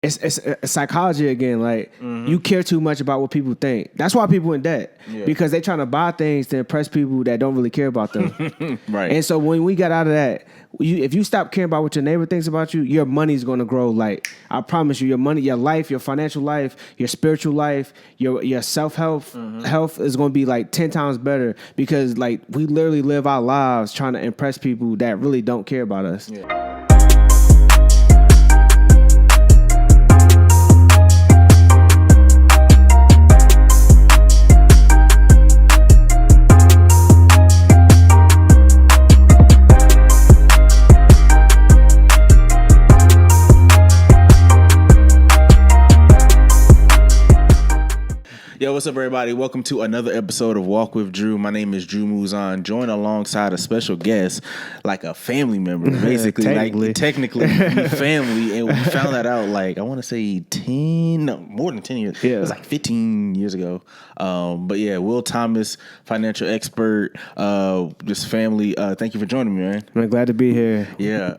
it's psychology again. Like you care too much about what people think. That's why people in debt because they trying to buy things to impress people that don't really care about them. Right. And so when we got out of that, if you stop caring about what your neighbor thinks about you, your money's going to grow. Like I promise you, your money, your life, your financial life, your spiritual life, your self health is going to be like 10 times better because like we literally live our lives trying to impress people that really don't care about us. Yeah. Yo, what's up, everybody? Welcome to another episode of Walk with Drew. My name is Drew Muzan, joined alongside a special guest, like a family member, basically. Technically family. And we found that out, like, I want to say more than 10 years. Yeah. It was like 15 years ago. But yeah, Will Thomas, financial expert, just family. Thank you for joining me, man. I'm glad to be here. Yeah.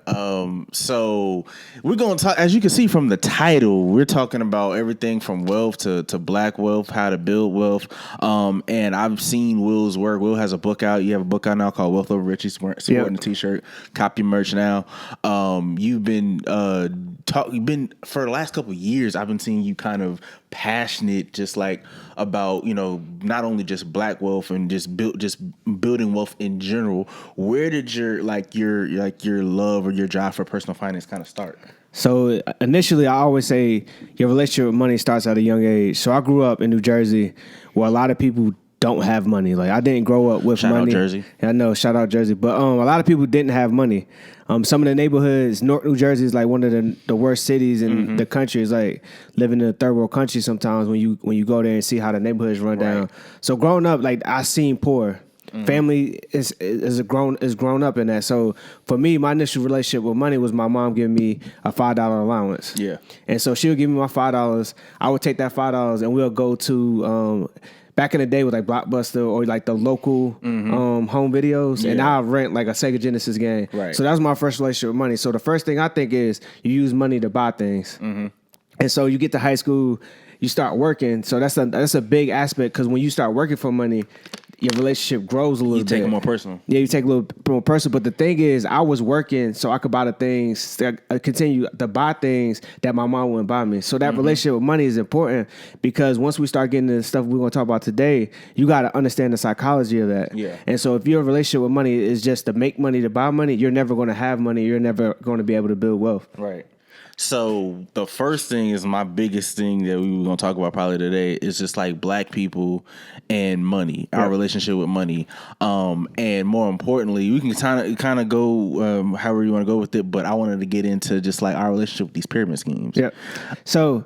So we're going to talk, as you can see from the title, we're talking about everything from wealth to black wealth, how to build wealth. And I've seen Will's work. Will has a book out. You have a book out now called Wealth Over Riches, supporting the t-shirt, copy merch now. You've been for the last couple of years, I've been seeing you kind of passionate, just like about, you know, not only just black wealth and just building wealth in general. Where did your love or your drive for personal finance kind of start? So initially, I always say your relationship with money starts at a young age. So I grew up in New Jersey, where a lot of people don't have money. Like I didn't grow up with money. Shout out Jersey. I know, shout out Jersey. But a lot of people didn't have money. Some of the neighborhoods, North New Jersey is like one of the worst cities in the country. It's like living in a third world country sometimes when you go there and see how the neighborhoods run down. So growing up, like I seen poor. Family is grown up in that. So for me, my initial relationship with money was my mom giving me a $5 allowance. Yeah. And so she would give me my $5. I would take that $5 and we'll go to back in the day with like Blockbuster or like the local home videos, and I'll rent like a Sega Genesis game. Right. So that was my first relationship with money. So the first thing I think is you use money to buy things. And so you get to high school, you start working. So that's a big aspect because when you start working for money, your relationship grows a little bit. You take it more personal. Yeah, you take a little more personal. But the thing is, I was working so I could buy the things, continue to buy things that my mom wouldn't buy me. So that relationship with money is important because once we start getting into the stuff we're going to talk about today, you got to understand the psychology of that. Yeah. And so if your relationship with money is just to make money, to buy money, you're never going to have money. You're never going to be able to build wealth. Right. So the first thing is my biggest thing that we were going to talk about probably today is just like black people and money, our relationship with money. And more importantly, we can kind of go however you want to go with it. But I wanted to get into just like our relationship with these pyramid schemes. Yeah. So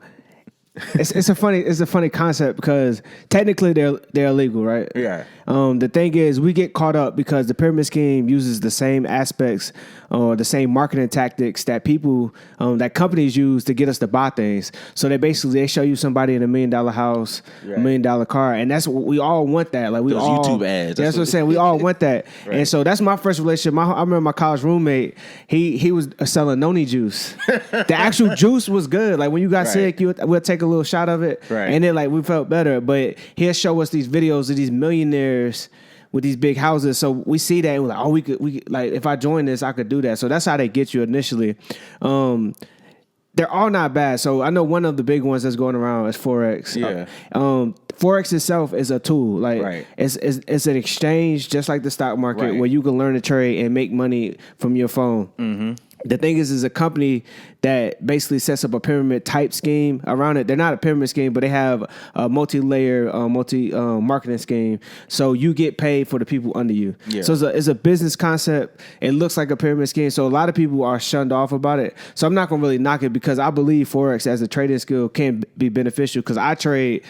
it's a funny concept because technically they're illegal, right? Yeah. The thing is, we get caught up because the pyramid scheme uses the same aspects or the same marketing tactics that people, that companies use to get us to buy things. So they show you somebody in $1 million house, $1 million car, and that's what we all want. That like we those all YouTube ads. That's what I'm saying. We all want that, right. And so that's my first relationship. I remember my college roommate. He was selling noni juice. The actual juice was good. Like when you got sick, we'll take a little shot of it, and then like we felt better. But he'll show us these videos of these millionaires with these big houses. So we see that and we're like, oh, we could like if I join this, I could do that. So that's how they get you initially. They're all not bad. So I know one of the big ones that's going around is Forex. Yeah. Forex itself is a tool. Like it's an exchange just like the stock market where you can learn to trade and make money from your phone. The thing is a company that basically sets up a pyramid type scheme around it. They're not a pyramid scheme, but they have a multi-layer, marketing scheme. So you get paid for the people under you. Yeah. So it's a business concept. It looks like a pyramid scheme. So a lot of people are shunned off about it. So I'm not going to really knock it because I believe Forex as a trading skill can be beneficial because I trade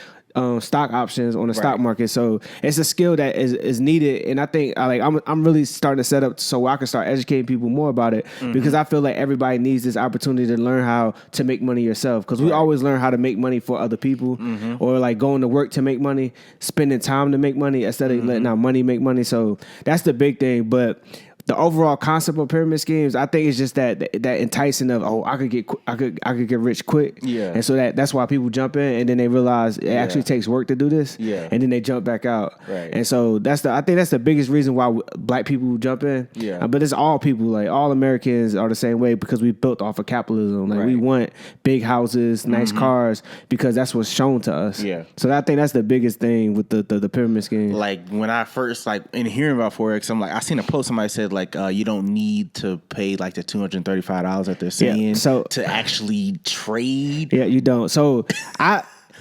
stock options on the stock market. So it's a skill that is needed. And I think I'm really starting to set up so I can start educating people more about it because I feel like everybody needs this opportunity to learn how to make money yourself. Because we always learn how to make money for other people or like going to work to make money, spending time to make money instead of letting our money make money. So that's the big thing. But the overall concept of pyramid schemes, I think it's just that enticing of I could get rich quick. Yeah. And so that's why people jump in, and then they realize it actually takes work to do this. Yeah. And then they jump back out. Right. And so I think that's the biggest reason why black people jump in. Yeah. But it's all people, like all Americans are the same way because we built off of capitalism. Like we want big houses, nice cars, because that's what's shown to us. Yeah. So I think that's the biggest thing with the pyramid scheme. Like when I first in hearing about Forex, I'm like, I seen a post somebody said like you don't need to pay like the $235 that they're saying to actually trade. Yeah, you don't. So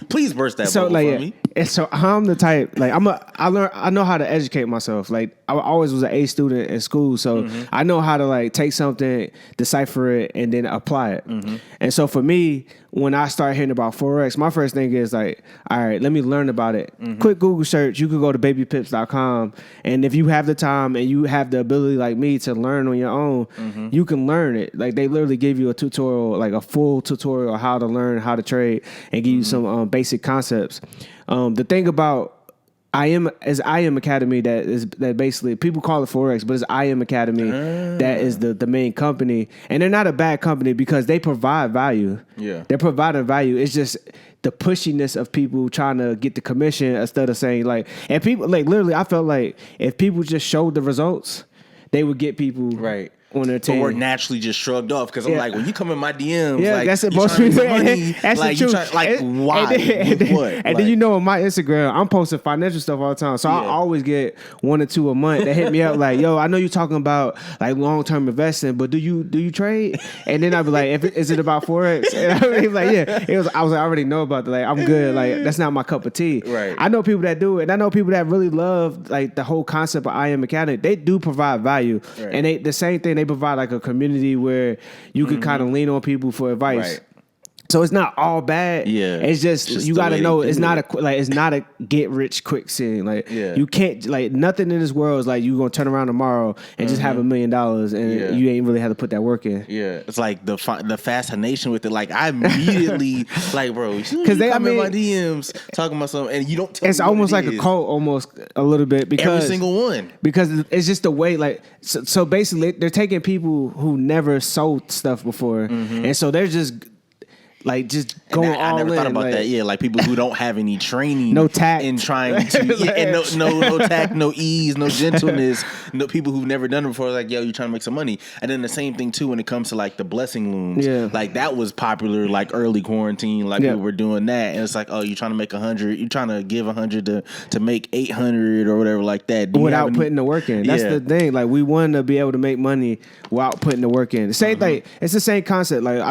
please burst that bubble for me. And so I'm the type, like I know how to educate myself. Like I always was an A student in school, so I know how to like take something, decipher it, and then apply it. And so for me, when I start hearing about Forex, my first thing is like, all right, let me learn about it. Quick Google search. You could go to babypips.com, and if you have the time and you have the ability like me to learn on your own, you can learn it. Like they literally give you a tutorial, like a full tutorial on how to learn how to trade and give you some basic concepts. The thing about I Am Academy that basically people call it Forex, but it's I Am Academy that is the main company, and they're not a bad company because they provide value. Yeah, they're providing value. It's just the pushiness of people trying to get the commission instead of saying like, and people like literally, I felt like if people just showed the results, they would get people right on their team. But we're naturally just shrugged off because I'm like, when you come in my DMs, like, that's it. Most people, that's like, the truth. like, why? And then you know, on my Instagram, I'm posting financial stuff all the time, so I always get 1 or 2 a month that hit me up like, "Yo, I know you're talking about like long term investing, but do you trade?" And then I'd be like, "Is it about Forex?" And I'd be like, "Yeah." I was like, "I already know about that. Like, I'm good. Like, that's not my cup of tea." Right. I know people that do it, and I know people that really love like the whole concept of I Am Academy. They do provide value, and the same thing. They provide like a community where you can kind of lean on people for advice. Right. So it's not all bad. Yeah, it's just you got to know it's not it's not a get rich quick scene. Like you can't like nothing in this world is like you gonna turn around tomorrow and just have $1 million and you ain't really have to put that work in. Yeah, it's like the fascination with it. Like I immediately like, bro, because they come in my DMs talking about something and you don't tell me. It's almost like a cult, almost a little bit because every single one. Because it's just the way. Like so basically, they're taking people who never sold stuff before, and so they're just. Like just going all in. I never thought about that. Yeah, like people who don't have any training, no tact, in trying to, and no tact, no ease, no gentleness. No people who've never done it before. Like, yo, you're trying to make some money. And then the same thing too when it comes to like the blessing looms. Yeah, like that was popular like early quarantine. Like people were doing that, and it's like, oh, you're trying to make 100. You're trying to give 100 to make 800 or whatever like that. Without putting the work in. That's the thing. Like we want to be able to make money without putting the work in. The same like it's the same concept. Like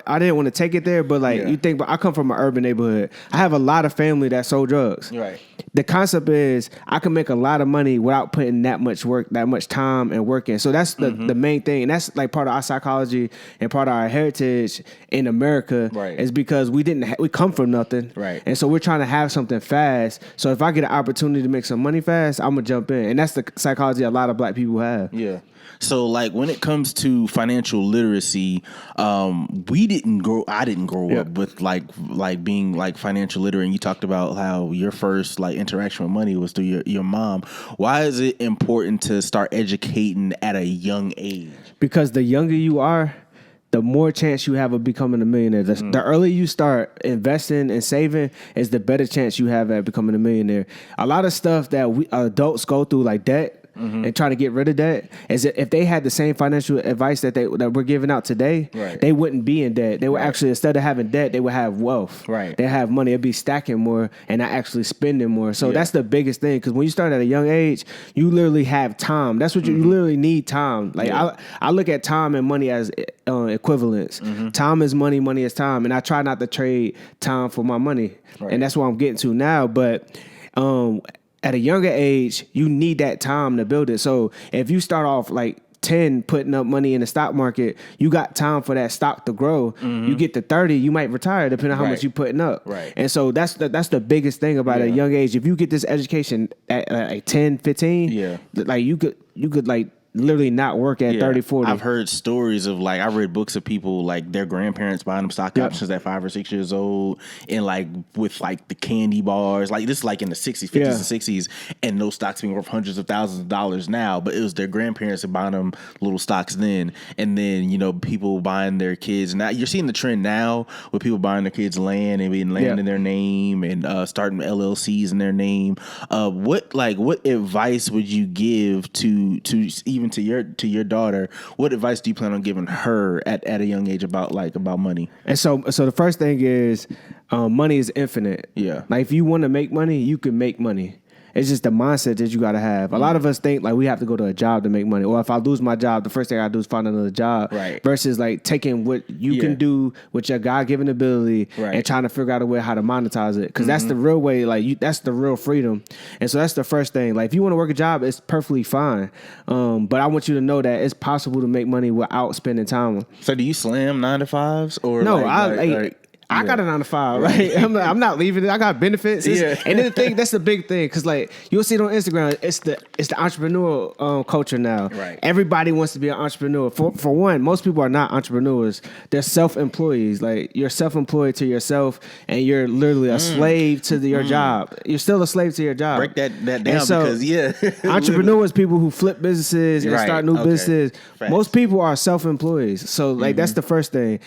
I didn't want to take it there, but like you think. But I come from an urban neighborhood. I have a lot of family that sold drugs. Right. The concept is I can make a lot of money without putting that much work, that much time and work in. So that's the main thing. And that's like part of our psychology and part of our heritage in America is because we we come from nothing. Right. And so we're trying to have something fast. So if I get an opportunity to make some money fast, I'm going to jump in. And that's the psychology a lot of black people have. Yeah. So like when it comes to financial literacy, I didn't grow up with like being like financial literate. And you talked about how your first like interaction with money was through your mom. Why is it important to start educating at a young age? Because the younger you are, the more chance you have of becoming a millionaire. The earlier you start investing and saving is the better chance you have at becoming a millionaire. A lot of stuff that we adults go through like debt, and trying to get rid of that, is that if they had the same financial advice that we're giving out today, they wouldn't be in debt. They would actually, instead of having debt, they would have wealth. Right. They have money. It'd be stacking more and not actually spending more. So that's the biggest thing, because when you start at a young age, you literally have time. That's what you literally need, time. Like I look at time and money as equivalents. Time is money, money is time, and I try not to trade time for my money, and that's what I'm getting to now. But at a younger age, you need that time to build it. So if you start off like 10 putting up money in the stock market, you got time for that stock to grow. You get to 30, you might retire depending on how much you're putting up. Right. And so that's the biggest thing about a young age. If you get this education at like 10, 15, like you could like literally not work at 30, 40. I've heard stories of like, I read books of people like their grandparents buying them stock options at 5 or 6 years old, and like with like the candy bars, like this is like in the 60s, 50s and 60s, and those stocks being worth hundreds of thousands of dollars now, but it was their grandparents that buying them little stocks then, and then, you know, people buying their kids. Now you're seeing the trend now with people buying their kids land and being land in their name and starting LLCs in their name. What advice would you give to even to your daughter? What advice do you plan on giving her at a young age about money? And so the first thing is money is infinite. Yeah. Like if you want to make money, you can make money. It's just the mindset that you got to have. A lot of us think like we have to go to a job to make money. Or if I lose my job, the first thing I do is find another job. Right. Versus like taking what you can do with your God-given ability and trying to figure out a way how to monetize it. Because that's the real way. Like that's the real freedom. And so that's the first thing. Like if you want to work a job, it's perfectly fine. But I want you to know that it's possible to make money without spending time. So do you slam 9 to 5s or no? I got a 9 to 5, right? I'm not leaving it. I got benefits. And then the thing, that's the big thing, because like you'll see it on Instagram. It's the entrepreneurial culture now. Right. Everybody wants to be an entrepreneur. For one, most people are not entrepreneurs. They're self-employees. Like you're self-employed to yourself, and you're literally a slave to your job. You're still a slave to your job. Break that down, so, because entrepreneurs, people who flip businesses and start new businesses. Facts. Most people are self-employees. So like that's the first thing.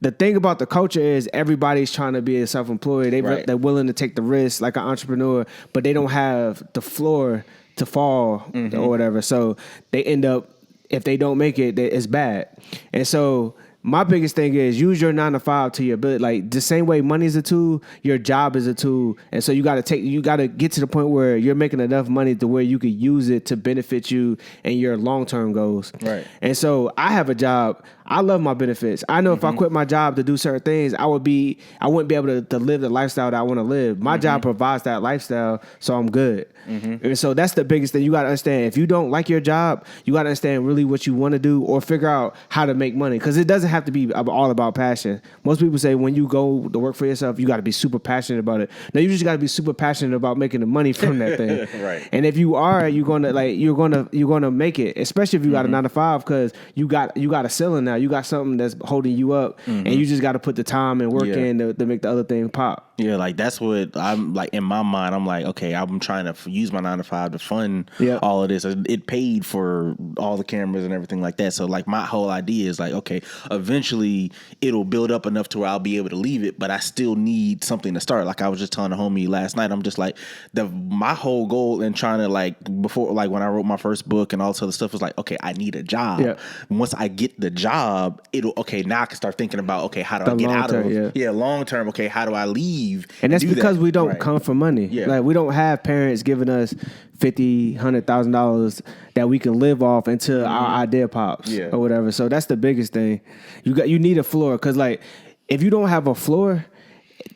The thing about the culture is everybody's trying to be a self-employed. They're willing to take the risk like an entrepreneur, but they don't have the floor to fall or whatever. So they end up, if they don't make it, it's bad. And so my biggest thing is use your 9 to 5 to your ability. Like the same way money is a tool, your job is a tool. And so you got to get to the point where you're making enough money to where you could use it to benefit you and your long-term goals. Right. And so I have a job. I love my benefits. I know if I quit my job to do certain things, I wouldn't be able to live the lifestyle that I want to live. My job provides that lifestyle, so I'm good. And so that's the biggest thing. You got to understand, if you don't like your job, you got to understand really what you want to do or figure out how to make money, because it doesn't have to be all about passion. Most people say when you go to work for yourself, you got to be super passionate about it. No, you just got to be super passionate about making the money from that thing. Right. And if you are, you're gonna make it, especially if you got a 9 to 5, because you got a ceiling now. You got something that's holding you up, and you just got to put the time and work in to make the other thing pop. Yeah, like that's what I'm like in my mind. I'm like, okay, I'm trying to use my 9 to 5 to fund all of this. It paid for all the cameras and everything like that. So like my whole idea is like, okay, eventually it'll build up enough to where I'll be able to leave it, but I still need something to start. Like I was just telling the homie last night, I'm just like my whole goal in trying to like before, like when I wrote my first book and all this other stuff was like, okay, I need a job. Yeah. Once I get the job, now I can start thinking about, okay, how do I get out of long term? Okay, how do I leave? And that's because we don't come for money. Yeah. Like we don't have parents giving us $50,000-$100,000 that we can live off until our idea pops or whatever. So that's the biggest thing. You need a floor, because like if you don't have a floor,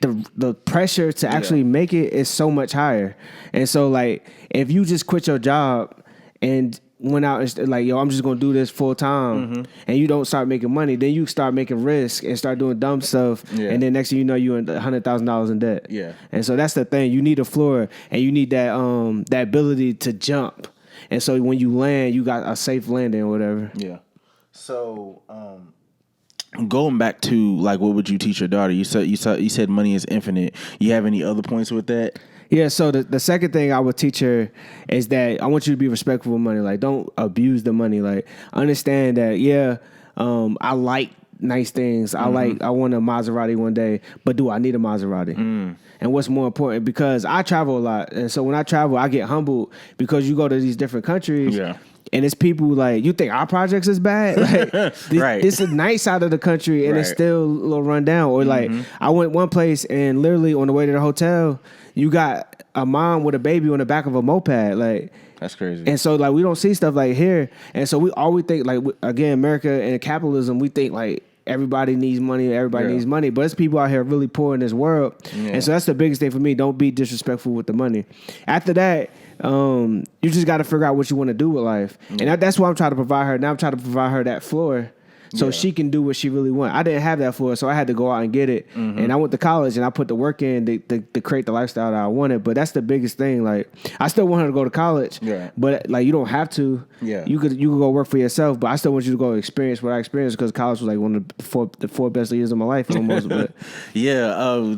the pressure to actually make it is so much higher. And so like if you just quit your job and went out and like, yo, I'm just gonna do this full time, and you don't start making money, then you start making risk and start doing dumb stuff, and then next thing you know, you're in $100,000 in debt. Yeah. And so that's the thing. You need a floor, and you need that that ability to jump. And so when you land, you got a safe landing or whatever. Yeah. So going back to like, what would you teach your daughter? You said money is infinite. You have any other points with that? Yeah, so the second thing I would teach her is that I want you to be respectful of money. Like, don't abuse the money. Like, understand that, I like nice things. I want a Maserati one day, but do I need a Maserati? And what's more important? Because I travel a lot. And so when I travel, I get humbled because you go to these different countries. Yeah. And it's people like, you think our projects is bad? Like, this is nice side of the country, and it's still a little run down. Or like, I went one place, and literally on the way to the hotel, you got a mom with a baby on the back of a moped. Like, that's crazy. And so like we don't see stuff like here, and so we always think like, again, America and capitalism, we think like everybody needs money, needs money, but it's people out here really poor in this world. And so that's the biggest thing for me. Don't be disrespectful with the money. After that, you just got to figure out what you want to do with life. And that's what I'm trying to provide her. Now I'm trying to provide her that floor so she can do what she really want. I didn't have that for her, so I had to go out and get it. And I went to college and I put the work in to create the lifestyle that I wanted. But that's the biggest thing. Like, I still want her to go to college, but like, you don't have to. You could go work for yourself, but I still want you to go experience what I experienced, because college was like one of the four best years of my life almost. But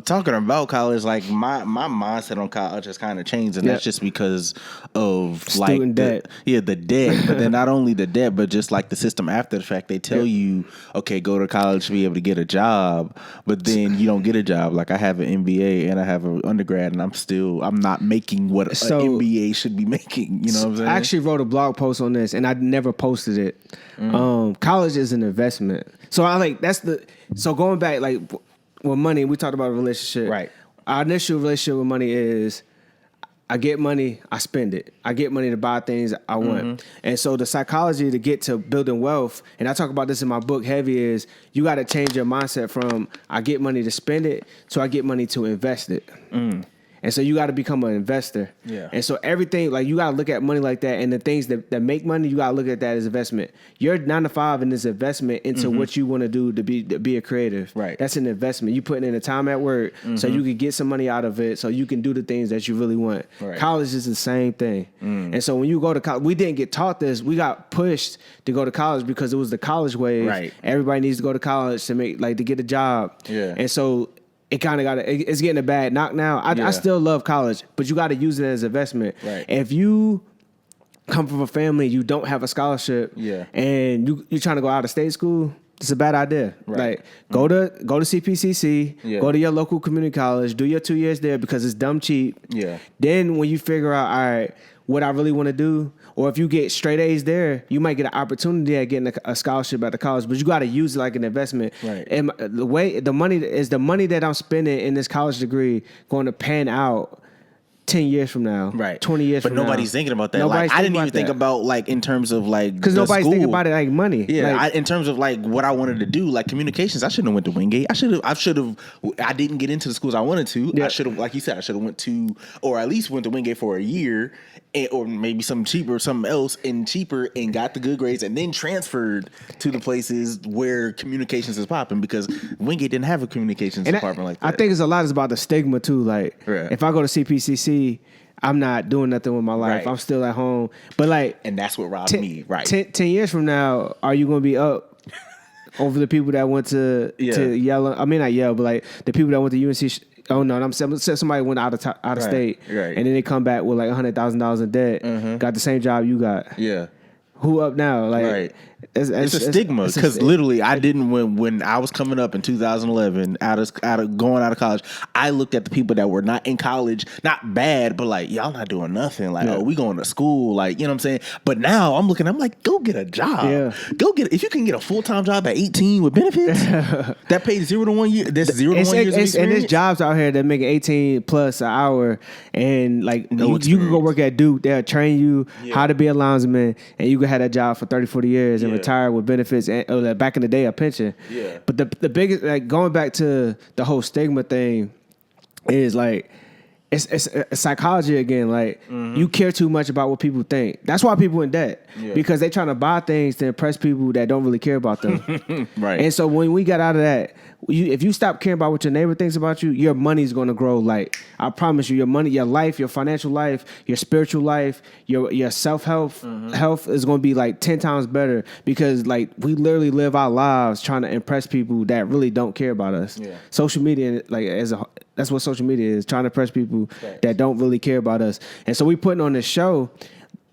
talking about college, like my mindset on college has kind of changed, and that's just because of student debt. The debt. But then not only the debt, but just like the system after the fact. They tell you, okay, go to college to be able to get a job, but then you don't get a job. Like, I have an MBA and I have an undergrad, and I'm not making what an MBA should be making. You know what I'm saying? I actually wrote a blog post on this, and I never posted it. College is an investment. So so going back, like, with money, we talked about a relationship. Right. Our initial relationship with money is, I get money, I spend it. I get money to buy things I want. And so the psychology to get to building wealth, and I talk about this in my book, Heavy, is you got to change your mindset from I get money to spend it to I get money to invest it. And so you got to become an investor. And so everything, like, you got to look at money like that, and the things that make money, you got to look at that as investment. Your 9 to 5 in this investment into what you want to do to be a creative. Right. That's an investment. You putting in the time at work so you can get some money out of it, so you can do the things that you really want. Right. College is the same thing. And so when you go to college, we didn't get taught this. We got pushed to go to college because it was the college wave. Right. Everybody needs to go to college to get a job. And so it kind of it's getting a bad knock now. I still love college, but you got to use it as investment. Right. If you come from a family, you don't have a scholarship, and you're trying to go out of state school, it's a bad idea. Right. Like, go to CPCC, go to your local community college, do your 2 years there because it's dumb cheap. Then when you figure out, all right, what I really want to do, or if you get straight A's there, you might get an opportunity at getting a scholarship at the college, but you got to use it like an investment. Right. And the money that I'm spending in this college degree going to pan out 10 years from now, 20 years from now. But nobody's thinking about that. Like, I didn't even think about, like, in terms of, like, because nobody's thinking about it like money. In terms of, like, what I wanted to do, like, communications, I shouldn't have went to Wingate. I didn't get into the schools I wanted to. I should have, like you said, I should have went to, or at least went to Wingate for a year, or maybe something cheaper, something else, and cheaper, and got the good grades, and then transferred to the places where communications is popping, because Wingate didn't have a communications department like that. I think it's about the stigma too. Like, if I go to CPCC, I'm not doing nothing with my life. I'm still at home. But, like, and that's what robbed me. 10 years from now, are you going to be up over the people that went to Yale? I mean, not Yale, but, like, the people that went to UNC. Oh no, I'm saying somebody went out of state, and then they come back with like $100,000 in debt, got the same job you got. Who up now? Like, it's a stigma, because literally I didn't when I was coming up in 2011 going out of college, I looked at the people that were not in college, not bad, but like, y'all not doing nothing. Like, oh, we going to school, like, you know what I'm saying? But now I'm like, go get a job. Go get, if you can get a full-time job at 18 with benefits that pays 0 to 1 year. That's 0 to 1 years of experience. And there's jobs out here that make 18 plus an hour, and like, you can go work at Duke. They'll train you how to be a linesman, and you can have that job for 30, 40 years and retire with benefits, and back in the day, a pension. But the biggest, like, going back to the whole stigma thing, is like, it's psychology again. Like, you care too much about what people think. That's why people in debt, because they trying to buy things to impress people that don't really care about them. And so when we got out of that, if you stop caring about what your neighbor thinks about you, your money's going to grow. Like, I promise you, your money, your life, your financial life, your spiritual life, your self-health health is going to be like 10 times better, because, like, we literally live our lives trying to impress people that really don't care about us. Social media, like, that's what social media is, trying to impress people that don't really care about us. And so we putting on this show,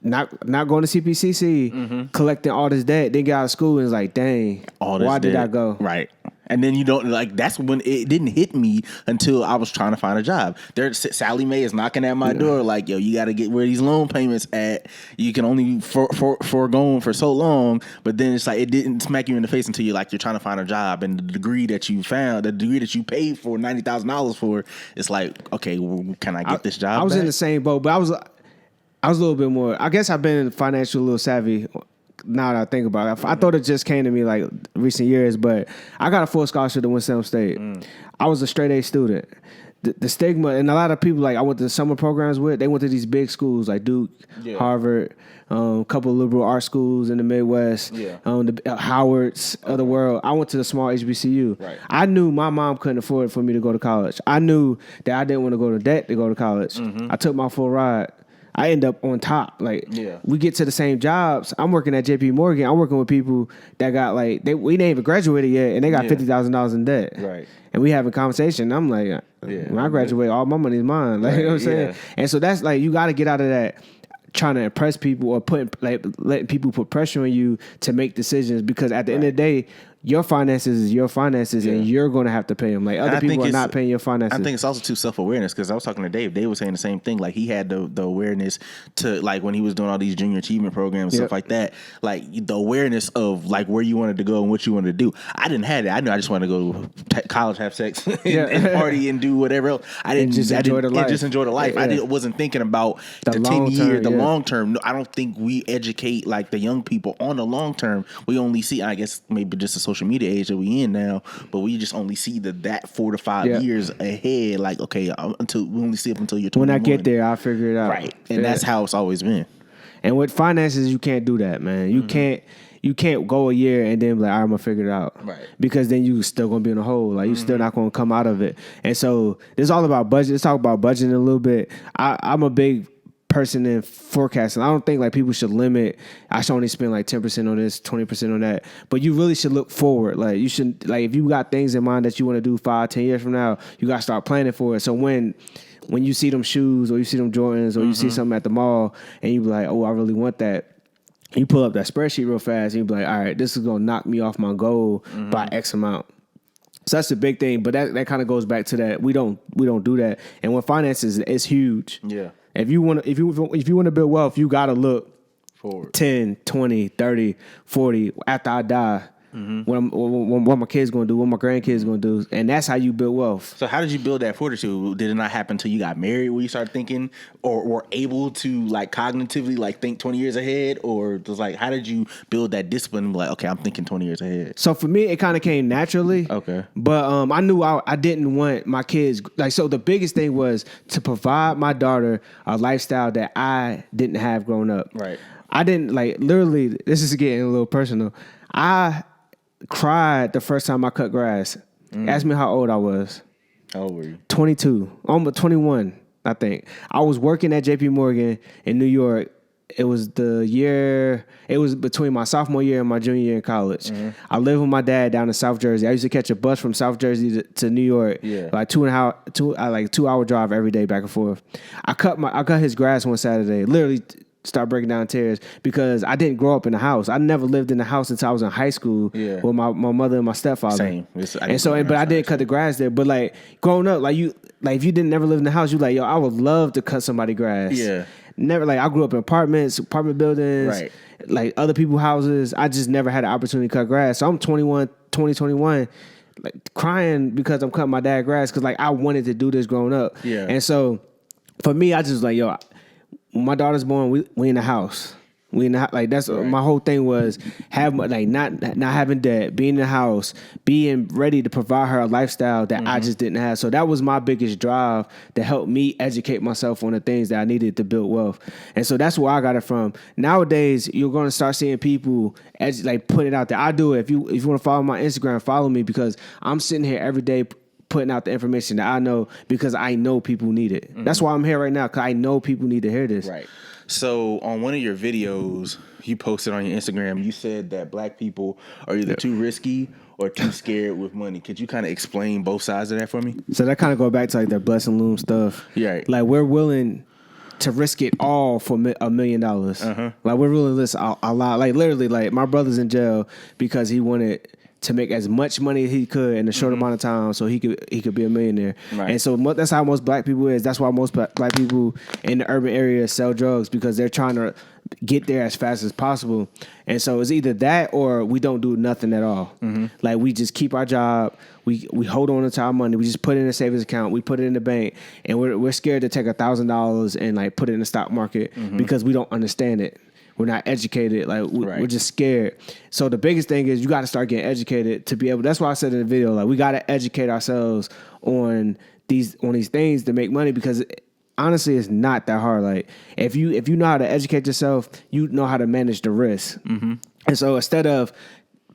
not going to CPCC, collecting all this debt, then get out of school, and it's like, dang, why did I go? Right. And then you don't, like, that's when it didn't hit me until I was trying to find a job. Sally Mae is knocking at my door like, yo, you got to get where these loan payments at. You can only forego for so long. But then it's like, it didn't smack you in the face until you're trying to find a job. And the degree that you found, the degree that you paid for $90,000 for, it's like, okay, well, can I get this job I was back? in the same boat, but I was a little bit more, I guess I've been financially a little savvy now that I think about it. I thought it just came to me like recent years, but I got a full scholarship to Winston State. I was a straight A student. the stigma, and a lot of people like I went to summer programs with, they went to these big schools like Duke, Harvard, a couple of liberal art schools in the Midwest, the Howards of the world. I went to the small HBCU. Right. I knew my mom couldn't afford for me to go to college. I knew that I didn't want to go to debt to go to college. I took my full ride. I end up on top. Like, we get to the same jobs. I'm working at JP Morgan. I'm working with people that got like, we didn't even graduated yet, and they got $50,000 in debt. Right. And we having conversation. I'm like, when I graduate, all my money's mine. Like, you know what I'm saying? And so that's like, you got to get out of that trying to impress people or letting people put pressure on you to make decisions, because at the end of the day, your finances is your finances, and you're going to have to pay them. Like, other people are not paying your finances. I think it's also too self-awareness, because I was talking to Dave. Dave was saying the same thing. Like, he had the awareness to, like, when he was doing all these junior achievement programs, stuff like that, like, the awareness of, like, where you wanted to go and what you wanted to do. I didn't have that. I knew I just wanted to go to college, have sex, and party and do whatever else. I didn't just enjoy the life. I wasn't thinking about the 10 years, the long term. No, I don't think we educate, like, the young people on the long term. We only see, I guess, maybe just the social media age that we in now, but we just only see that 4 to 5 years ahead. Like, okay, until we only see up until you're 21. When I get there, I'll figure it out. Right, and that's how it's always been. And with finances, you can't do that, man. You can't go a year and then be like, all right, I'm gonna figure it out. Right. Because then you still gonna be in a hole. Like, you still not gonna come out of it. And so it's all about budget. Let's talk about budgeting a little bit. I'm a big person in forecasting. I don't think like people should limit. I should only spend like 10% on this, 20% on that. But you really should look forward. Like, you should, like, if you got things in mind that you want to do 5-10 years from now, you got to start planning for it. So when you see them shoes, or you see them Jordans, or you see something at the mall, and you be like, oh, I really want that. You pull up that spreadsheet real fast, and you be like, all right, this is gonna knock me off my goal by X amount. So that's the big thing. But that kind of goes back to that. We don't do that. And when finances, it's huge. Yeah. If you want to build wealth, you got to look forward 10, 20, 30, 40 after I die. What my kids going to do, what my grandkids going to do. And that's how you build wealth. So how did you build that fortitude? Did it not happen until you got married where you started thinking or were able to, like, cognitively, like, think 20 years ahead? Or just, like, how did you build that discipline? Like, okay, I'm thinking 20 years ahead. So for me, it kind of came naturally. Okay. But I knew I didn't want my kids, like, so the biggest thing was to provide my daughter a lifestyle that I didn't have growing up. Right. I didn't, like, literally, this is getting a little personal. I cried the first time I cut grass. Ask me how old I was. How old were you? 22, almost 21, I think. I was working at JP Morgan in New York. It was between my sophomore year and my junior year in college. I lived with my dad down in South Jersey. I used to catch a bus from South Jersey to New York, like 2-hour drive every day back and forth. I cut his grass one Saturday, literally start breaking down tears, because I didn't grow up in the house. I never lived in the house until I was in high school with my mother and my stepfather. Same. But I did cut the grass there. But like growing up, if you didn't never live in the house, you like, yo, I would love to cut somebody's grass. Yeah. Never, like, I grew up in apartment buildings, right, like other people's houses. I just never had the opportunity to cut grass. So I'm 21, like crying because I'm cutting my dad's grass, because like I wanted to do this growing up. Yeah. And so for me, I just like, yo, when my daughter's born, we in the house. We in the, like, that's my whole thing was not having debt, being in the house, being ready to provide her a lifestyle that I just didn't have. So that was my biggest drive to help me educate myself on the things that I needed to build wealth. And so that's where I got it from. Nowadays, you're going to start seeing people put it out there. I do it. If you want to follow my Instagram, follow me, because I'm sitting here every day putting out the information that I know, because I know people need it. That's why I'm here right now, because I know people need to hear this. Right. So on one of your videos you posted on your Instagram, you said that black people are either too risky or too scared with money. Could you kind of explain both sides of that for me? So that kind of go back to like the blessing loom stuff. Yeah. Right. Like, we're willing to risk it all for $1 million. Like, we're willing to risk a lot. Like, literally, like, my brother's in jail because he wanted to make as much money as he could in a short amount of time, so he could be a millionaire. Right. And so that's how most black people is. That's why most black people in the urban areas sell drugs, because they're trying to get there as fast as possible. And so it's either that or we don't do nothing at all. Like, we just keep our job. We hold on to our money. We just put it in a savings account. We put it in the bank, and we're scared to take $1,000 and like put it in the stock market because we don't understand it. We're not educated. Like, we're just scared. So the biggest thing is you got to start getting educated to be able. That's why I said in the video, like, we got to educate ourselves on these things to make money because honestly, it's not that hard. Like if you know how to educate yourself, you know how to manage the risk. Mm-hmm. And so instead of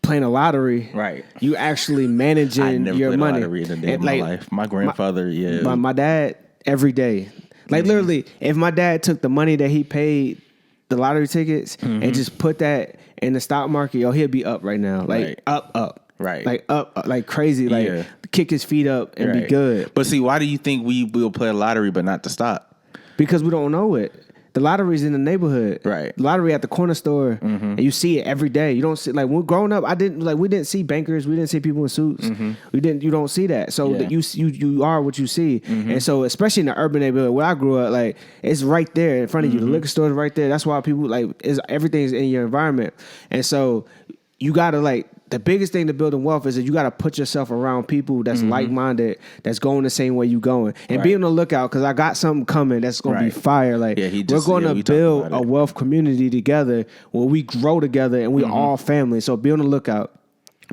playing a lottery, right, you actually managing your money. I never played a lottery in a day of my life. My grandfather, my dad every day. Like literally, if my dad took the money that he paid the lottery tickets and just put that in the stock market, he'll be up right now. Like up. Right. Like up like crazy. Like kick his feet up and be good. But see, why do you think we will play a lottery but not the stock? Because we don't know it. The lottery's in the neighborhood. Right. The lottery at the corner store. And you see it every day. You don't see like when growing up, we didn't see bankers, we didn't see people in suits. You don't see that. So that you are what you see. And so especially in the urban neighborhood where I grew up, like it's right there in front of you. The liquor store is right there. That's why people everything's in your environment. And so you gotta the biggest thing to building wealth is that you got to put yourself around people that's like-minded, that's going the same way you going. And be on the lookout because I got something coming that's going to be fire. Like we're going to build a wealth community together where we grow together and we all family. So be on the lookout.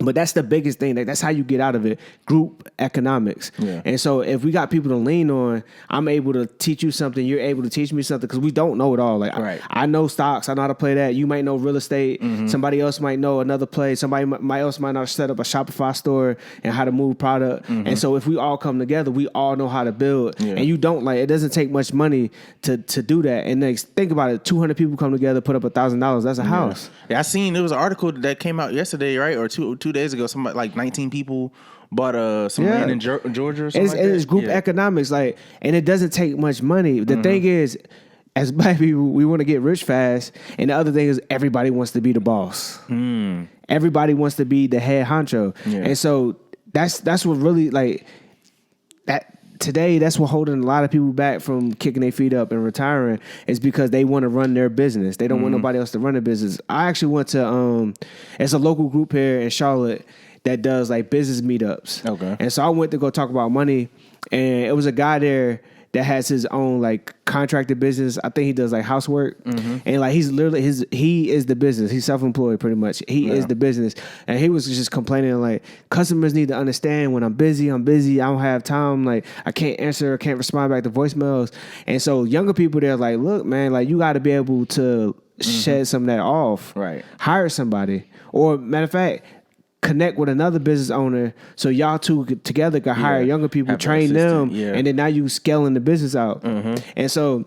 But that's the biggest thing. That's how you get out of it. Group economics. Yeah. And so if we got people to lean on, I'm able to teach you something. You're able to teach me something because we don't know it all. Like I know stocks. I know how to play that. You might know real estate. Somebody else might know another play. Somebody else might not set up a Shopify store and how to move product. And so if we all come together, we all know how to build. Yeah. And you don't it doesn't take much money to do that. And think about it. 200 people come together, put up $1,000. That's a house. Yeah, I seen there was an article that came out yesterday, right? Or two days ago. Somebody like 19 people bought some land in Georgia or something. It's group economics, and it doesn't take much money. The thing is, as black people, we want to get rich fast, and the other thing is everybody wants to be the boss. Everybody wants to be the head honcho, and so that's what really that. Today, that's what holding a lot of people back from kicking their feet up and retiring is because they want to run their business. They don't want nobody else to run their business. I actually went to it's a local group here in Charlotte that does business meetups. Okay. And so I went to go talk about money, and it was a guy there that has his own contracted business. I think he does housework, and he's literally he is the business. He's self-employed pretty much. He is the business, and he was just complaining customers need to understand when I'm busy. I don't have time. I can't answer, can't respond back to voicemails. And so younger people they're look, man, you got to be able to shed some of that off. Right. Hire somebody, or matter of fact, connect with another business owner so y'all two together can hire younger people, train them, and then now you scaling the business out. And so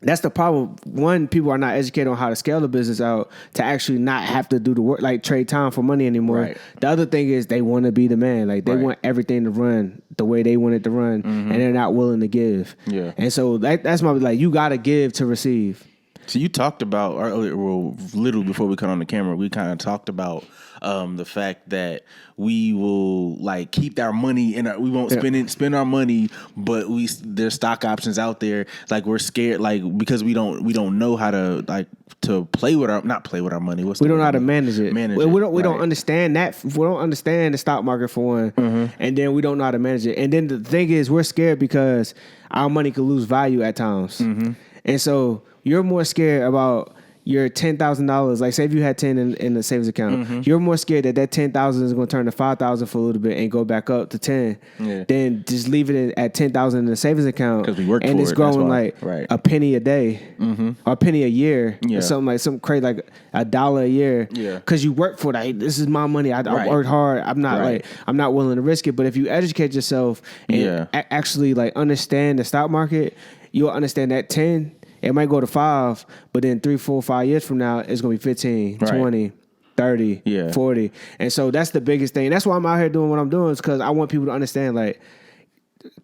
that's the problem. One, people are not educated on how to scale the business out to actually not have to do the work, trade time for money anymore. Right. The other thing is they want to be the man. They want everything to run the way they want it to run, and they're not willing to give. Yeah. And so that's my you got to give to receive. So you talked about earlier, little before we cut on the camera, we kind of talked about the fact that we will keep our money and we won't spend our money, but there's stock options out there. We're scared, because we don't know how to to play with our money. We don't know how to manage it. We don't understand that. We don't understand the stock market for one, and then we don't know how to manage it. And then the thing is, we're scared because our money could lose value at times, and so you're more scared about your $10,000. Say if you had 10 in the savings account, you're more scared that 10,000 is going to turn to 5,000 for a little bit and go back up to 10. Than just leave it at 10,000 in the savings account, because we worked and for it's growing a penny a day, or a penny a year, or something crazy $1 a year. Because you work for that. This is my money. I worked hard. I'm not I'm not willing to risk it. But if you educate yourself and actually understand the stock market, you'll understand that 10. It might go to 5, but then 3, 4, 5 years from now, it's going to be 15, 20, 30, 40. And so that's the biggest thing. That's why I'm out here doing what I'm doing, is because I want people to understand,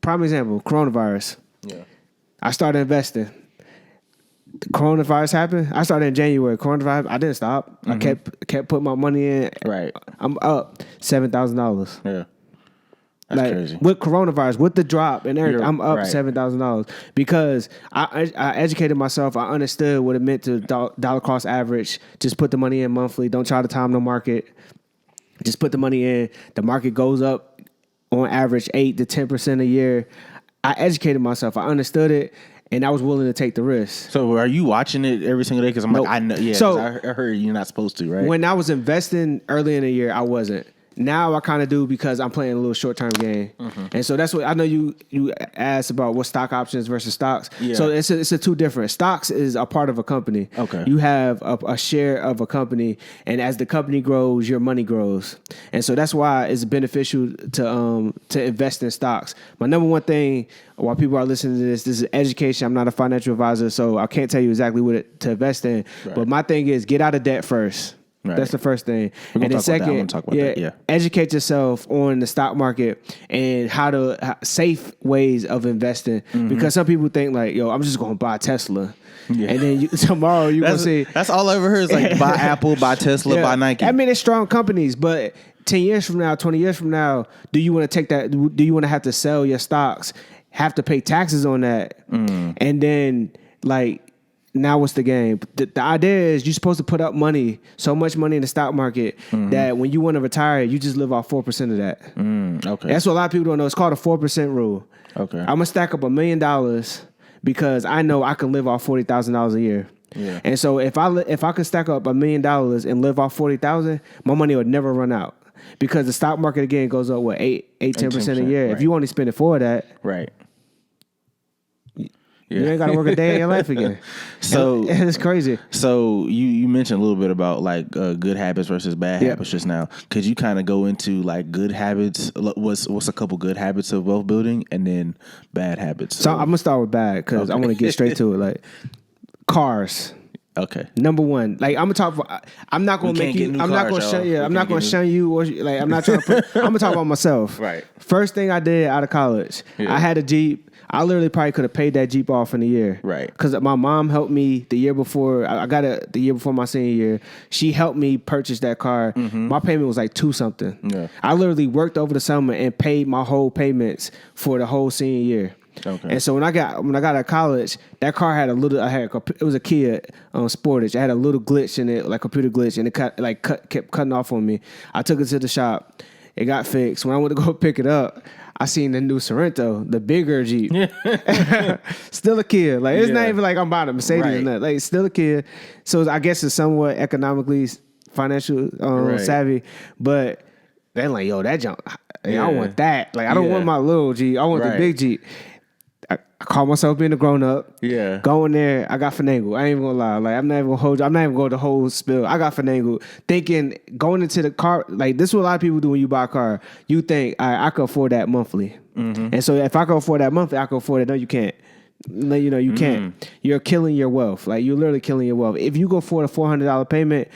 prime example, coronavirus. Yeah. I started investing. The coronavirus happened. I started in January. Coronavirus, I didn't stop. I kept putting my money in. Right. I'm up $7,000. Yeah. That's crazy. With coronavirus, with the drop and everything, I'm up $7,000 because I educated myself. I understood what it meant to dollar cost average. Just put the money in monthly. Don't try to time the market. Just put the money in. The market goes up on average 8 to 10% a year. I educated myself. I understood it, and I was willing to take the risk. So are you watching it every single day? Because I'm I know. Yeah. So I heard you're not supposed to, right? When I was investing early in the year, I wasn't. now I kind of do because I'm playing a little short term game, and so that's what I know. You asked about what stock options versus stocks. Yeah. So it's a two different. Stocks is a part of a company. Okay. You have a share of a company, and as the company grows, your money grows, and so that's why it's beneficial to invest in stocks. My number one thing while people are listening to this is education. I'm not a financial advisor, so I can't tell you exactly what to invest in. Right. But my thing is get out of debt first. Right. That's the first thing. And then second, educate yourself on the stock market and safe ways of investing. Because some people think like, yo, I'm just going to buy Tesla. Yeah. And then tomorrow you're going to see. That's all I ever heard is like buy Apple, buy Tesla, buy Nike. I mean, it's strong companies, but 10 years from now, 20 years from now, do you want to take that? Do you want to have to sell your stocks, have to pay taxes on that? And then like, now what's the game? The idea is you're supposed to put up money, so much money in the stock market that when you want to retire, you just live off 4% of that. Okay. That's what a lot of people don't know. It's called a 4% rule. Okay. I'm going to stack up $1 million because I know I can live off $40,000 a year. Yeah. And so if I can stack up $1 million and live off $40,000, my money would never run out. Because the stock market again goes up 10% a year. Right. If you only spend it for that. Right. Yeah. You ain't got to work a day in your life again. So it's crazy. So you mentioned a little bit about like good habits versus bad habits just now. Could you kind of go into like good habits? What's a couple good habits of wealth building, and then bad habits? So I'm gonna start with bad because I want to get straight to it. Like cars. Okay. Number one, like I'm gonna talk. I'm not gonna make you. I'm not gonna shun you. I'm not gonna shun you. Or like I'm not trying to. I'm gonna talk about myself. Right. First thing I did out of college, I had a Jeep. I literally probably could have paid that Jeep off in a year. Right. Because my mom helped me the year before. I got it the year before my senior year. She helped me purchase that car. My payment was like $2 something. Yeah. I literally worked over the summer and paid my whole payments for the whole senior year. Okay. And so when I got out of college, that car had it was a Kia Sportage. It had a little glitch in it, like computer glitch, and it kept cutting off on me. I took it to the shop. It got fixed. When I went to go pick it up, I seen the new Sorrento, the bigger Jeep. Still a Kia. Like it's not even like I'm buying a Mercedes or nothing. Like it's still a Kia. So I guess it's somewhat economically financial savvy. But they're like, yo, that junk, I want that. Like I don't want my little Jeep. I want the big Jeep. I call myself being a grown up. Yeah. Going there, I got finagled. I ain't even gonna lie. Like I'm not even gonna hold you. I'm not even going to the whole spill. I got finagled. Thinking going into the car, like this is what a lot of people do when you buy a car. You think, I could afford that monthly. And so if I can afford that monthly, I can afford it. No, you can't. No, you can't. You're killing your wealth. Like you're literally killing your wealth. If you go for a $400 payment,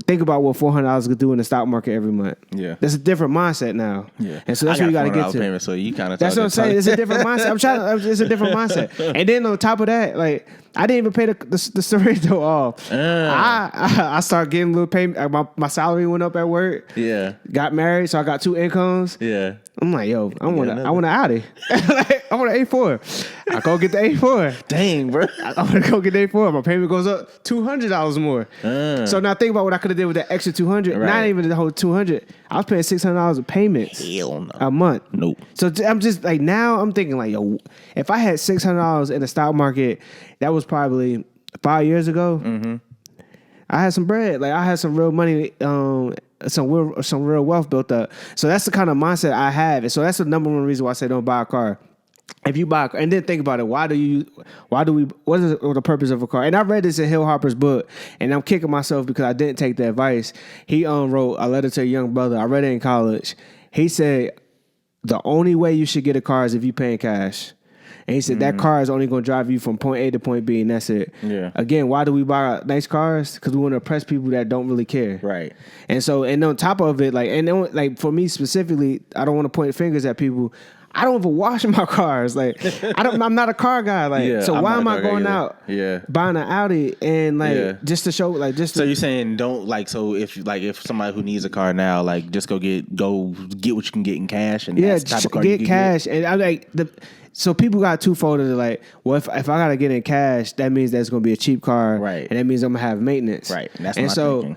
think about what $400 could do in the stock market every month. Yeah, that's a different mindset now. Yeah, and so that's what you got to get to. Payment, so you kind of that's what I'm saying. It's a different mindset. It's a different mindset. And then on top of that, like I didn't even pay the Sorrento off. I started getting a little payment. My salary went up at work. Yeah, got married, so I got 2 incomes. Yeah, I'm like, yo, I want an Audi. Like, I want an A4. I go get the A4. Dang, bro. I want to go get the A4. My payment goes up $200 more. So now think about what I could have did with that extra $200. Right. Not even the whole $200. I was paying $600 of payments. Hell no. A month. Nope. So I'm just like now I'm thinking like, yo, if I had $600 in the stock market, that was probably 5 years ago. I had some bread. Like I had some real money. Some real wealth built up. So that's the kind of mindset I have. And so that's the number one reason why I say don't buy a car. If you buy a car, and then think about it, what is the purpose of a car? And I read this in Hill Harper's book, and I'm kicking myself because I didn't take the advice. He wrote a letter to a young brother. I read it in college. He said, the only way you should get a car is if you paying cash. And he said that car is only going to drive you from point A to point B, and that's it. Yeah. Again, why do we buy nice cars? Because we want to impress people that don't really care. Right. And so, and on top of it, like for me specifically, I don't want to point fingers at people. I don't even wash my cars. Like I'm not a car guy. Like so, why am I going out buying an Audi and just to show So you're saying don't if somebody who needs a car now, like just go get what you can get in cash and that's the type of car get cash and I like So people got twofold of like, well, if I gotta get in cash, that means that's gonna be a cheap car, right? And that means I'm gonna have maintenance, right? And that's so thinking.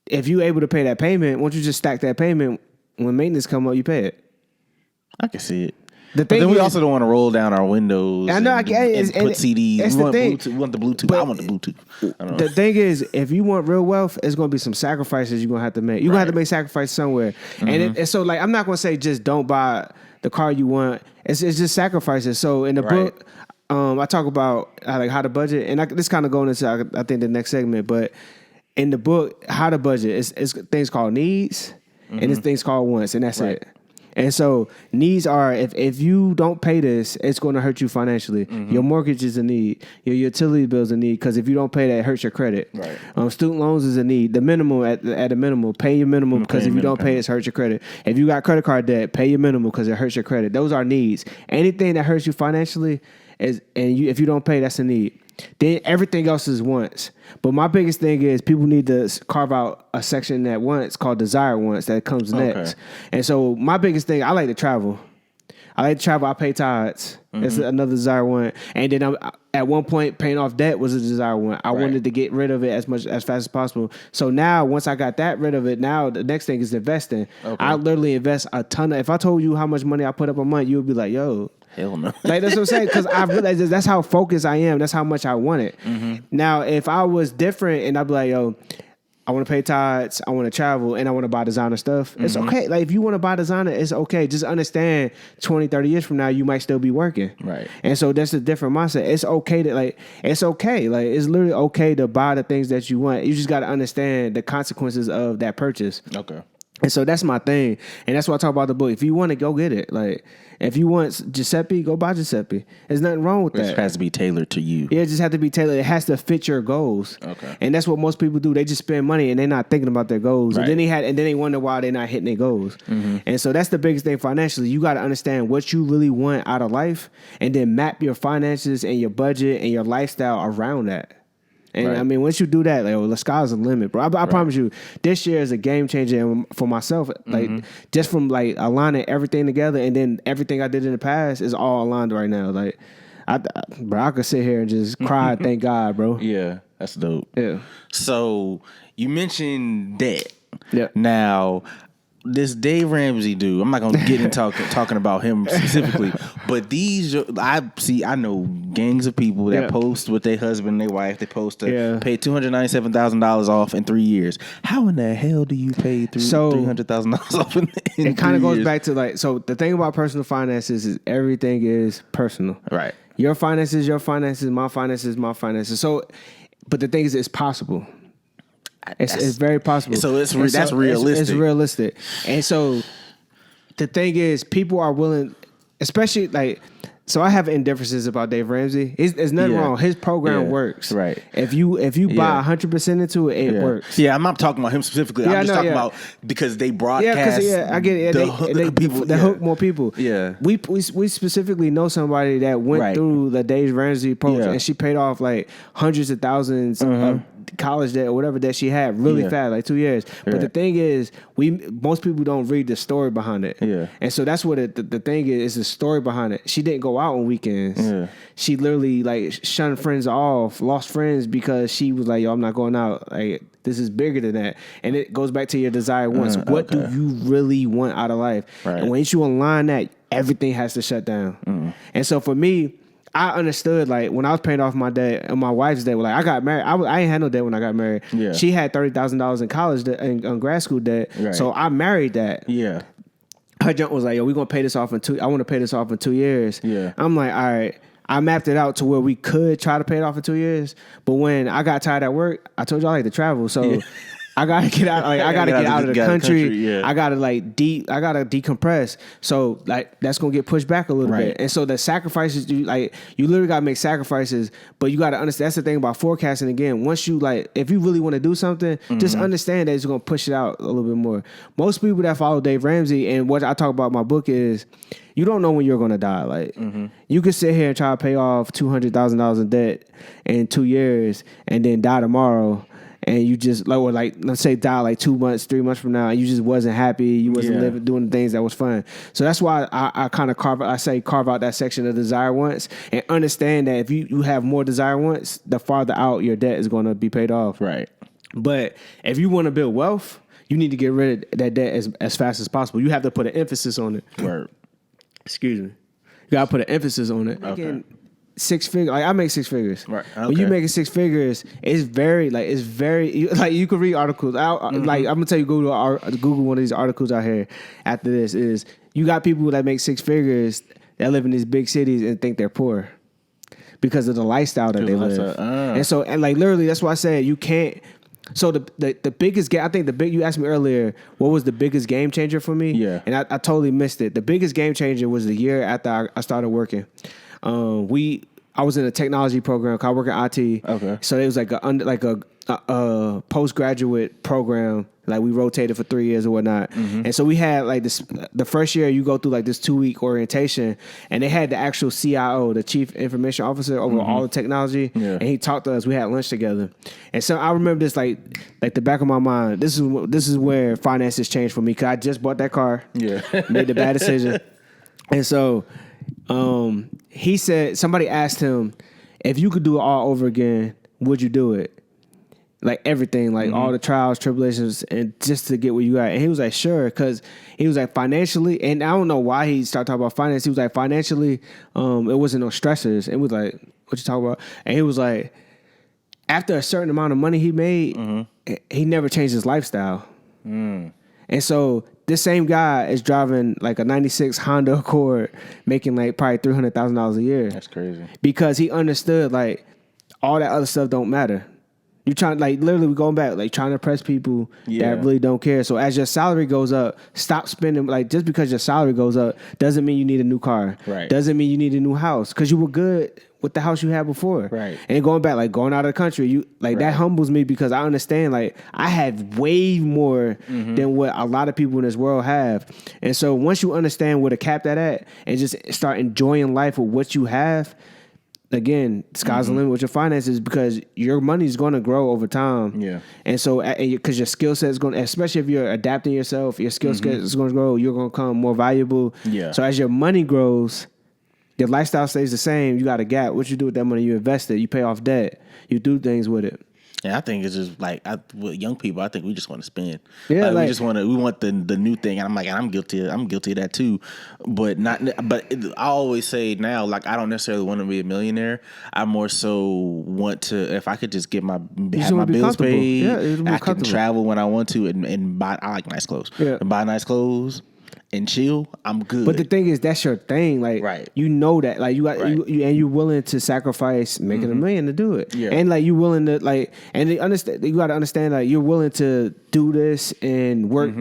If you're able to pay that payment, why don't you just stack that payment when maintenance come up, you pay it. I can see it. But then we also don't want to roll down our windows. I know. And put CDs. We want the Bluetooth. I want the Bluetooth. I don't know. The thing is, if you want real wealth, it's going to be some sacrifices you're going to have to make. You're going to have to make sacrifices somewhere. And so, like, I'm not going to say just don't buy the car you want. It's just sacrifices. So in the book, I talk about like how to budget, and this kind of going into I think the next segment. But in the book, how to budget, it's things called needs, and it's things called wants, and that's it. And so needs are if you don't pay this, it's going to hurt you financially. Your mortgage is a need. Your utility bill is a need because if you don't pay that, it hurts your credit. Right. Student loans is a need. The minimum at a minimum, pay your minimum because if you don't pay it, it hurts your credit. If you got credit card debt, pay your minimum because it hurts your credit. Those are needs. Anything that hurts you financially if you don't pay, that's a need. Then everything else is wants. But my biggest thing is people need to carve out a section at once called desire wants that comes next. And so my biggest thing, I like to travel. I pay tithes. That's another desire want. And then at one point, paying off debt was a desire want. I wanted to get rid of it as fast as possible. So now, once I got that rid of it, now the next thing is investing. I literally invest a ton of. If I told you how much money I put up a month, you would be like, "Yo, hell no." Like that's what I'm saying, because I realized that's how focused I am. That's how much I want it. Now, if I was different and I'd be like, "Yo, I want to pay tithes, I want to travel, and I want to buy designer stuff," it's okay. Like if you want to buy designer, it's okay. Just understand 20, 30 years from now, you might still be working. Right. And so that's a different mindset. It's okay to it's okay. Like it's literally okay to buy the things that you want. You just got to understand the consequences of that purchase. Okay. And so that's my thing. And that's why I talk about the book. If you want to, go get it. Like, if you want Giuseppe, go buy Giuseppe. There's nothing wrong with that. It has to be tailored to you. Yeah, it just has to be tailored. It has to fit your goals. Okay. And that's what most people do. They just spend money and they're not thinking about their goals. Right. And then they wonder why they're not hitting their goals. And so that's the biggest thing financially. You got to understand what you really want out of life and then map your finances and your budget and your lifestyle around that. And I mean, once you do that, like, the sky's the limit, bro. I promise you, this year is a game changer for myself. Like, just from like aligning everything together, and then everything I did in the past is all aligned right now. Like, I could sit here and just cry, thank God, bro. Yeah, that's dope. Yeah. So you mentioned debt. Yeah. Now, this Dave Ramsey dude, I'm not gonna get into talking about him specifically, but I know gangs of people that post with their husband and their wife. They post to pay $297,000 off in 3 years. How in the hell do you pay $300,000 off in it kind of goes years? back to like, so the thing about personal finances is everything is personal. Right. Your finances, my finances. So, but the thing is, it's possible. It's very possible. So that's realistic. It's realistic. And so the thing is, people are willing, especially like, so I have indifferences about Dave Ramsey. There's nothing wrong. His program works. Right. If you buy 100% into it, it works. Yeah, I'm not talking about him specifically. I'm just talking about because they broadcast. I get it. They hook more people. Yeah. We specifically know somebody that went through the Dave Ramsey program and she paid off like hundreds of thousands of college debt or whatever that she had really fast, like 2 years. But the thing is, most people don't read the story behind it. Yeah. And so that's what the thing is the story behind it. She didn't go out on weekends. Yeah. She literally like shunned friends off, lost friends because she was like, "Yo, I'm not going out. Like, this is bigger than that." And it goes back to your desire wants. What do you really want out of life? Right. And once you align that, everything has to shut down. And so for me, I understood, like, when I was paying off my debt and my wife's debt, like, I got married. I ain't had no debt when I got married. Yeah. She had $30,000 in college debt, in grad school debt. Right. So I married that. Yeah. Her junk was like, "Yo, we're going to pay this off I want to pay this off in 2 years." Yeah. I'm like, all right. I mapped it out to where we could try to pay it off in 2 years. But when I got tired at work, I told you I like to travel. So I gotta get out. Like, I gotta get out of the country. I gotta I gotta decompress. So like that's gonna get pushed back a little bit. And so the sacrifices, you literally gotta make sacrifices. But you gotta understand. That's the thing about forecasting. Again, once you if you really want to do something, just understand that it's gonna push it out a little bit more. Most people that follow Dave Ramsey and what I talk about in my book is, you don't know when you're gonna die. Like you could sit here and try to pay off $200,000 in debt in 2 years and then die tomorrow. And you just let's say die like 2 months, 3 months from now, and you just wasn't happy. You wasn't living, doing the things that was fun. So that's why I kind of carve out that section of desire wants and understand that if you have more desire wants, the farther out your debt is going to be paid off. Right. But if you want to build wealth, you need to get rid of that debt as fast as possible. You have to put an emphasis on it. Word. Excuse me. You gotta put an emphasis on it. Okay. Six figures. Like I make six figures. Right. Okay. When you making six figures, it's very you can read articles. Like I'm gonna tell you, Google one of these articles out here. After this is you got people that make six figures that live in these big cities and think they're poor because of the lifestyle that they live. And like literally, that's why I said you can't. So the biggest game, I think you asked me earlier, what was the biggest game changer for me? Yeah. And I totally missed it. The biggest game changer was the year after I started working. I was in a technology program. I work in IT. Okay. So it was like a postgraduate program. Like we rotated for 3 years or whatnot. Mm-hmm. And so we had like this, the first year you go through like this 2-week orientation, and they had the actual CIO, the Chief Information Officer over all the technology. Yeah. And he talked to us. We had lunch together. And so I remember this like the back of my mind. This is where finances changed for me, because I just bought that car. Yeah. Made the bad decision. And so he said, somebody asked him, if you could do it all over again, would you do it? Like everything, like all the trials, tribulations, and just to get what you got. And he was like, sure, because he was like financially, and I don't know why he started talking about finance. He was like, financially, it wasn't no stressors. And was like, what you talking about? And he was like, after a certain amount of money he made, he never changed his lifestyle. And so this same guy is driving like a 96 Honda Accord, making like probably $300,000 a year. That's crazy. Because he understood like all that other stuff don't matter. You trying, like, literally going back, like trying to impress people that really don't care. So as your salary goes up, stop spending. Like, just because your salary goes up doesn't mean you need a new car. Right. Doesn't mean you need a new house, because you were good with the house you had before. Right. And going back, like going out of the country, that humbles me, because I understand like I have way more than what a lot of people in this world have. And so once you understand where to cap that at and just start enjoying life with what you have, again, sky's the limit with your finances, because your money is going to grow over time. Yeah. And so, because your skill set is going to, especially if you're adapting yourself, your skill set is going to grow. You're going to become more valuable. Yeah. So as your money grows, your lifestyle stays the same. You got a gap. What you do with that money? You invest it. You pay off debt. You do things with it. Yeah, I think it's just like with young people, I think we just want to spend. Yeah, we just want the new thing. And I'm like, I'm guilty of that too. But I always say now, like, I don't necessarily want to be a millionaire. I more so want to, if I could just have my bills paid, I can travel when I want to and buy. I like nice clothes. Yeah. And buy nice clothes and chill, I'm good. But the thing is, that's your thing. Like, you know that. Like, you got and you're willing to sacrifice making $1 million to do it. Yeah. And like, you willing to like, and they understand. You got to understand, like, you're willing to do this and work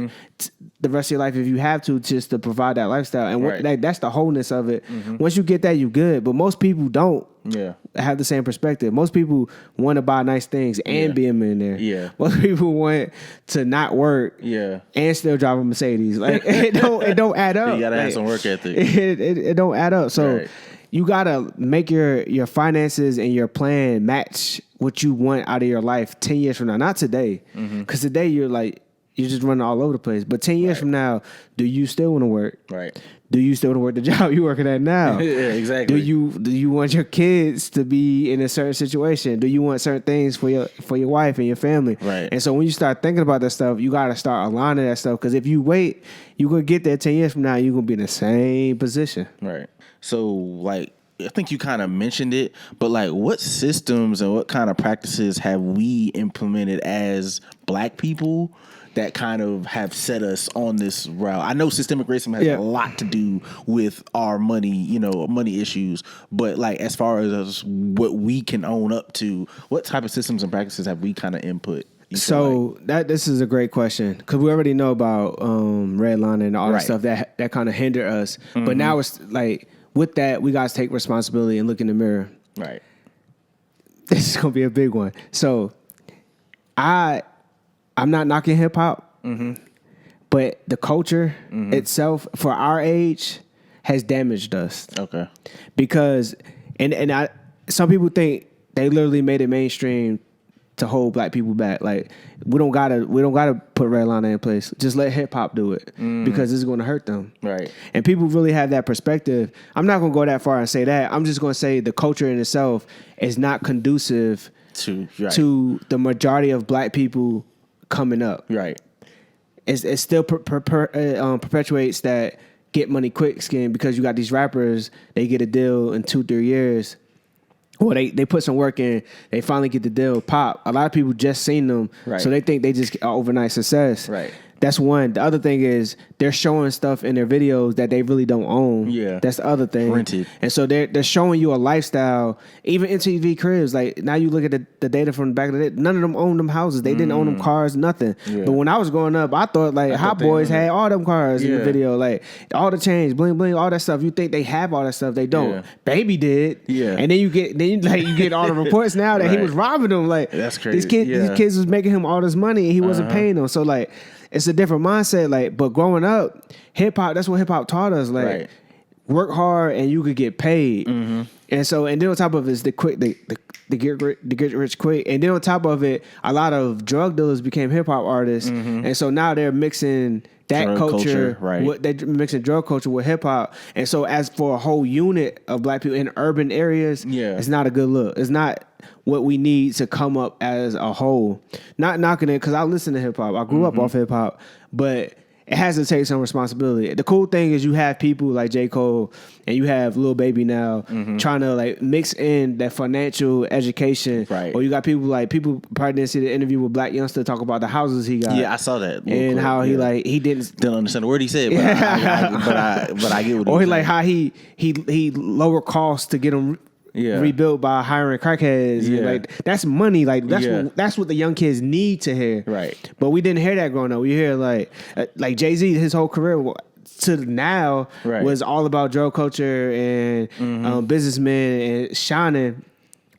the rest of your life if you have to, just to provide that lifestyle. And that's the wholeness of it. Once you get that, you good. But most people don't. Yeah, have the same perspective. Most people want to buy nice things and be a millionaire. Yeah, most people want to not work. Yeah, and still drive a Mercedes. Like, it don't add up. You gotta have some work ethic. It don't add up. So you gotta make your finances and your plan match what you want out of your life 10 years from now. Not today, because today you're just running all over the place. But 10 years from now, do you still want to work? Right. Do you still want to work the job you're working at now? Yeah, exactly. Do you want your kids to be in a certain situation? Do you want certain things for your wife and your family? Right. And so when you start thinking about that stuff, you got to start aligning that stuff, because if you wait, you're going to get there 10 years from now, you're going to be in the same position. Right. So, like, I think you kind of mentioned it, but like, what systems and what kind of practices have we implemented as Black people that kind of have set us on this route? I know systemic racism has a lot to do with our money, money issues, but like, as far as what we can own up to, what type of systems and practices have we kind of input? So this is a great question, because we already know about redlining and all that stuff that kind of hinder us. But now it's like, with that, we got to take responsibility and look in the mirror. Right. This is going to be a big one. So I'm not knocking hip hop, but the culture itself for our age has damaged us. Okay. Because some people think they literally made it mainstream to hold Black people back. Like, we don't gotta put redlining in place. Just let hip hop do it, because it's going to hurt them. Right. And people really have that perspective. I'm not going to go that far and say that. I'm just going to say the culture in itself is not conducive to the majority of Black people coming up. Right. It still perpetuates that get money quick scheme because you got these rappers, they get a deal in 2-3 years. Well, they put some work in, they finally get the deal pop. A lot of people just seen them, so they think they just are overnight success. Right. That's one. The other thing is they're showing stuff in their videos that they really don't own. Yeah. That's the other thing. Rented. And so they're showing you a lifestyle. Even MTV Cribs, like now you look at the data from the back of the day, none of them owned them houses. They didn't own them cars, nothing. Yeah. But when I was growing up, I thought like Hot Boys had all them cars in the video. Like all the chains, bling bling, all that stuff. You think they have all that stuff. They don't. Yeah. Baby did. Yeah. And then you get all the reports now that he was robbing them. Like that's crazy. These kids was making him all this money and he wasn't paying them. So like it's a different mindset. Like, but growing up, hip hop, that's what hip hop taught us. Like, work hard and you could get paid. Mm-hmm. And so, and then on top of it is the get rich quick. And then on top of it, a lot of drug dealers became hip hop artists. Mm-hmm. And so now they're mixing that drug culture they're mixing drug culture with hip hop. And so, as for a whole unit of black people in urban areas, it's not a good look. It's not what we need to come up as a whole. Not knocking it, because I listen to hip hop. I grew up off hip hop, but it has to take some responsibility. The cool thing is you have people like J. Cole and you have Lil Baby now trying to like mix in that financial education. Right. Or you got people probably didn't see the interview with Black Youngster talk about the houses he got. Yeah, I saw that. And how he didn't understand the word he said, but I get what he or was like how he lower costs to get them rebuilt by hiring crackheads. Yeah. Like that's money. Like that's what the young kids need to hear. Right. But we didn't hear that growing up. We hear like Jay-Z, his whole career to now was all about drug culture and businessmen and shining.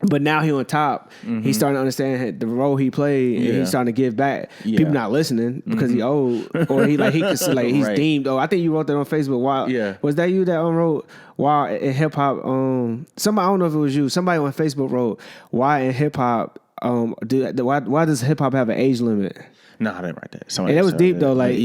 But now he on top. He's starting to understand the role he played, and he's starting to give back. Yeah. People not listening because he old, or he he's deemed. Oh, I think you wrote that on Facebook. Wow, was that you that wrote? Why in hip hop? Somebody, I don't know if it was you. Somebody on Facebook wrote, "Why in hip hop? Why does hip hop have an age limit?" No, I didn't write that. And it was deep though. Like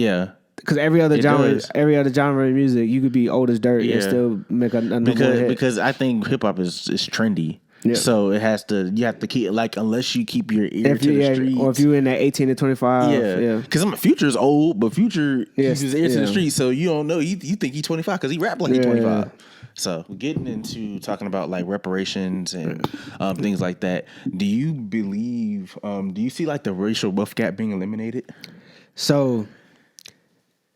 because every other genre of music, you could be old as dirt and still make another hit. Because I think hip hop is trendy. Yep. So you have to keep unless you keep your ear to the streets, or if you're in that 18 to 25, Because Future's old, but Future keeps his ear to the streets, so you don't know. You think he's 25 because he rap like he's 25. So getting into talking about like reparations and things like that. Do you believe? Do you see like the racial wealth gap being eliminated? So,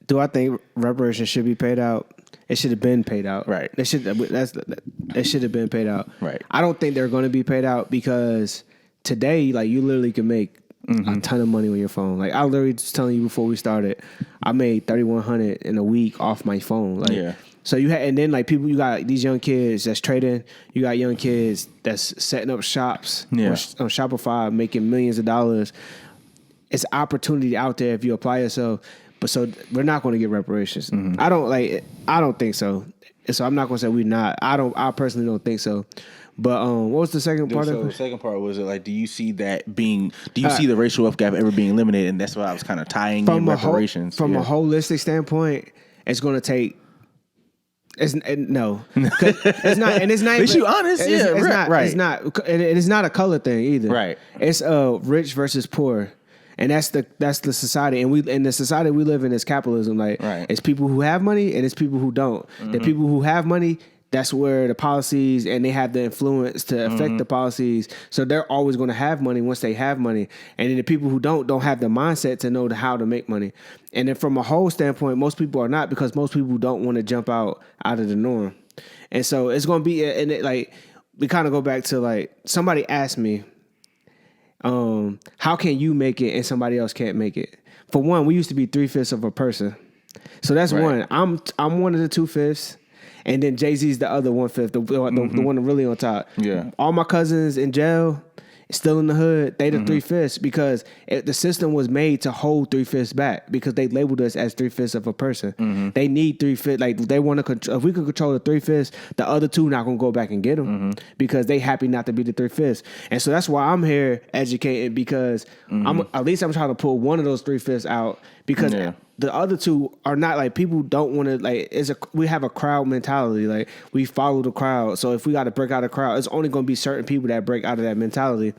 do I think reparations should be paid out? It should have been paid out. Right. It should have been paid out. Right. I don't think they're going to be paid out because today, like, you literally can make a ton of money on your phone. Like, I literally was telling you before we started, I made $3,100 in a week off my phone. Like, so you had, and then like people, you got these young kids that's trading. You got young kids that's setting up shops on Shopify, making millions of dollars. It's opportunity out there if you apply yourself. But so we're not going to get reparations. I don't think so. So I'm not going to say we're not. I personally don't think so. But what was the second part of it? The second part was like, do you see that being? Do you see the racial wealth gap ever being eliminated? And that's what I was kind of tying in reparations. From a holistic standpoint, it's going to take. No, it's not, and it's not. Is you honest? It's not. Right. It's not. And it's not a color thing either. Right. It's rich versus poor. And that's the society, and in the society we live in is capitalism. Like it's people who have money and it's people who don't. The people who have money, that's where the policies, and they have the influence to affect the policies. So they're always going to have money once they have money. And then the people who don't have the mindset to know how to make money. And then from a whole standpoint, most people are not, because most people don't want to jump out of the norm. And so it's going to be, and we kind of go back to like, somebody asked me, how can you make it and somebody else can't make it? For one, we used to be 3/5 of a person. So that's one. I'm one of the 2/5. And then Jay-Z's the other 1/5, the one really on top. Yeah. All my cousins in jail, still in the hood, they the 3/5 because the system was made to hold 3/5 back because they labeled us as 3/5 of a person. They need 3/5. Like they want to control. If we could control the 3/5, the other two not gonna go back and get them because they happy not to be the 3/5. And so that's why I'm here educated, because I'm trying to pull one of those 3/5 out, because the other two are not, like, people don't want to, like, we have a crowd mentality. Like, we follow the crowd. So if we got to break out of the crowd, it's only going to be certain people that break out of that mentality.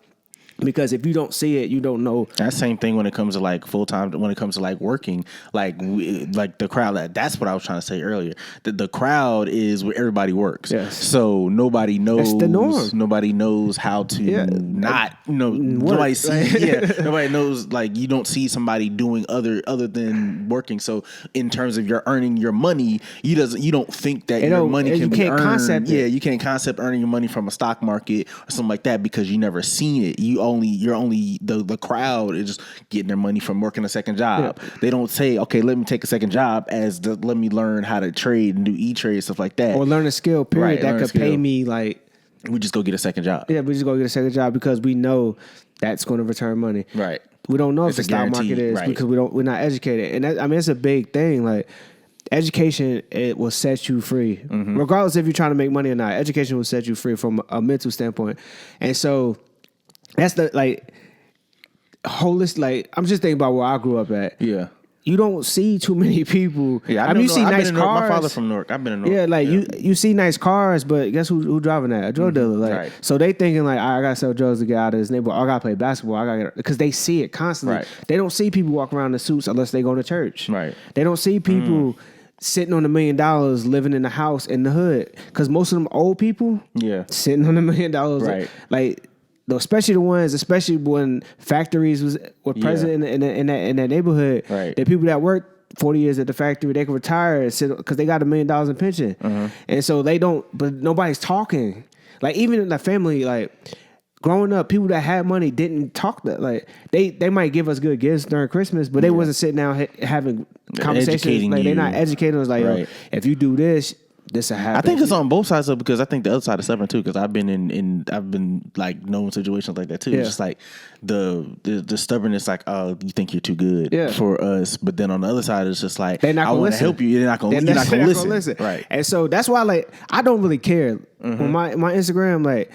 Because if you don't see it, you don't know. That same thing when it comes to like full time. When it comes to like working, like the crowd. That's what I was trying to say earlier. The crowd is where everybody works. Yes. So nobody knows. That's the norm. Nobody knows how to not. Nobody sees. Nobody knows. Like you don't see somebody doing other than working. So in terms of you're earning your money, you don't think that your money can be earned. Concept it. You can't concept earning your money from a stock market or something like that because you never seen it. You're only the crowd is just getting their money from working a second job. Yeah. They don't say, okay, let me take a second job let me learn how to trade and do e-trade, stuff like that. Or learn a skill, period, that could pay me like. We just go get a second job. Yeah, we just go get a second job because we know that's going to return money. Right. We don't know if the stock market is because we're not educated. And that, it's a big thing. Like education, it will set you free. Regardless if you're trying to make money or not. Education will set you free from a mental standpoint. And so that's the holistic. Like I'm just thinking about where I grew up at. Yeah, you don't see too many people. Yeah, you see nice cars. My father from Newark. I've been in Newark. Yeah, like you see nice cars, but guess who driving that? A drug dealer. Like so they thinking like I gotta sell drugs to get out of this neighborhood. I gotta play basketball. because they see it constantly. Right. They don't see people walk around in suits unless they go to church. Right. They don't see people. Sitting on $1 million, living in a house in the hood, because most of them old people, sitting on $1 million, right? Like, especially the ones, especially when factories were present in that neighborhood. Right. The people that worked 40 years at the factory, they can retire and sit because they got $1 million in pension, and so they don't. But nobody's talking. Like even in the family, like. Growing up, people that had money didn't talk that like they might give us good gifts during Christmas, but they wasn't sitting down having conversations. Like they're not educating us. Like yo, if you do this will happen. I think it's on both sides of because I think the other side is stubborn too. Because I've been I've been like known situations like that too. It's just like the stubbornness, like oh you think you're too good for us, but then on the other side it's just like I want to help you. You're not gonna listen. Right. And so that's why like I don't really care on my Instagram like.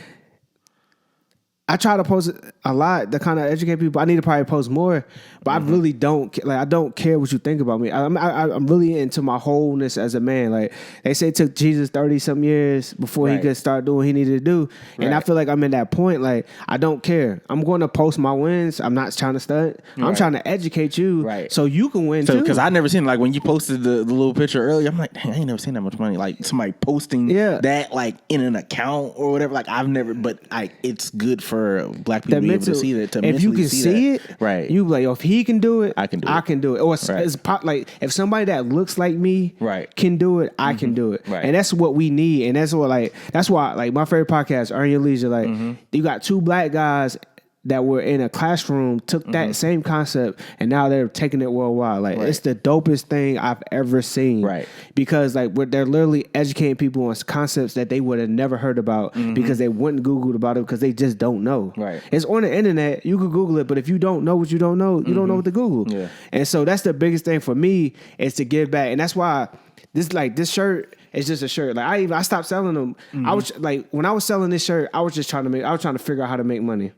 I try to post a lot to kind of educate people. I need to probably post more, but I really don't like. I don't care what you think about me. I'm really into my wholeness as a man. Like they say, it took Jesus 30-some years before he could start doing what he needed to do, and I feel like I'm in that point. Like I don't care. I'm going to post my wins. I'm not trying to stunt. I'm trying to educate you, so you can win too. Because I never seen like when you posted the little picture earlier. I'm like, dang, I ain't never seen that much money. Like somebody posting that like in an account or whatever. Like I've never, but it's good for black people to be able to see that. If you can see it, right? You like, if he can do it, I can do it. I can do it. Or it's like if somebody that looks like me, can do it, I can do it. Right. And that's what we need. And that's what that's why like my favorite podcast, Earn Your Leisure. Like you got two black guys that were in a classroom, took that same concept, and now they're taking it worldwide. Like it's the dopest thing I've ever seen. Right. Because like they're literally educating people on concepts that they would have never heard about because they wouldn't Google about it because they just don't know. Right. It's on the internet. You could Google it, but if you don't know what you don't know, you don't know what to Google. Yeah. And so that's the biggest thing for me is to give back, and that's why this shirt. It's just a shirt. Like I stopped selling them. I was like when I was selling this shirt, I was trying to figure out how to make money.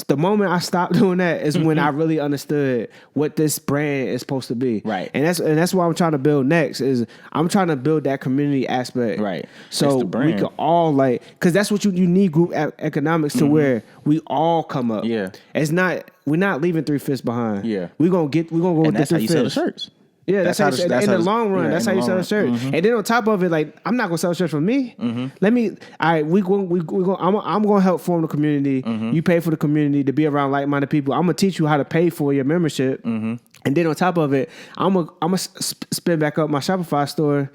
The moment I stopped doing that is when I really understood what this brand is supposed to be. Right. And that's what I'm trying to build next is I'm trying to build that community aspect. Right. So we could all because that's what you need group economics to where we all come up. Yeah. We're not leaving 3/5 behind. Yeah. We're gonna go with that's the 3/5. How you sell the shirts. Yeah, that's how in the long run. That's how you sell a shirt. And then on top of it, like I'm not gonna sell a shirt for me. Let me. All right, I'm gonna help form the community. You pay for the community to be around like-minded people. I'm gonna teach you how to pay for your membership. And then on top of it, I'm gonna spin back up my Shopify store.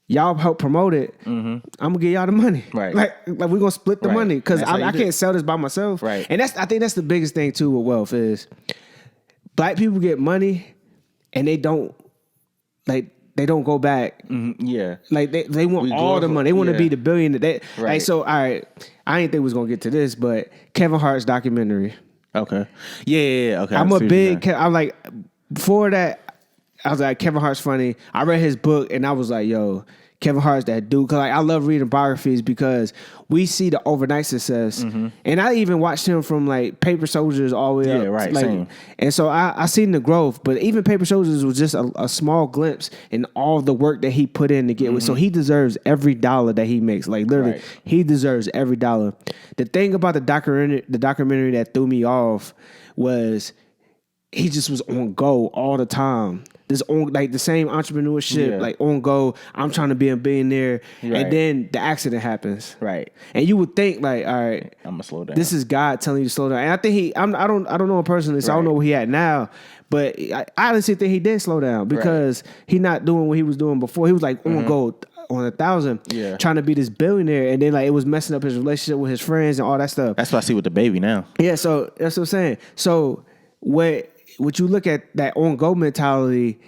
Y'all help promote it. I'm gonna give y'all the money. Right. Like we're gonna split the money because I can't sell this by myself. Right. And I think that's the biggest thing too with wealth is black people get money. And they don't go back. Yeah. Like they want all the money. They want to be the billionaire. Like so, all right. I didn't think we was gonna get to this, but Kevin Hart's documentary. Okay. Yeah. Okay. I'm like before that. I was like Kevin Hart's funny. I read his book and I was like, yo, Kevin Hart's that dude. Cause like I love reading biographies because we see the overnight success, and I even watched him from like Paper Soldiers all the way up. Yeah, right. Like, Same. and so I seen the growth, but even Paper Soldiers was just a small glimpse in all the work that he put in to get with. So he deserves every dollar that he makes. Like literally, he deserves every dollar. The thing about the documentary that threw me off was he just was on go all the time. This on like the same entrepreneurship, like on go. I'm trying to be a billionaire, and then the accident happens, and you would think like, all right, I'm gonna slow down. This is God telling you to slow down. And I think I don't know him personally, so I don't know where he at now. But I honestly think he did slow down because he not doing what he was doing before. He was like on go on 1,000, trying to be this billionaire, and then like it was messing up his relationship with his friends and all that stuff. That's what I see with the baby now. Yeah, so that's what I'm saying. So what you look at that on go mentality,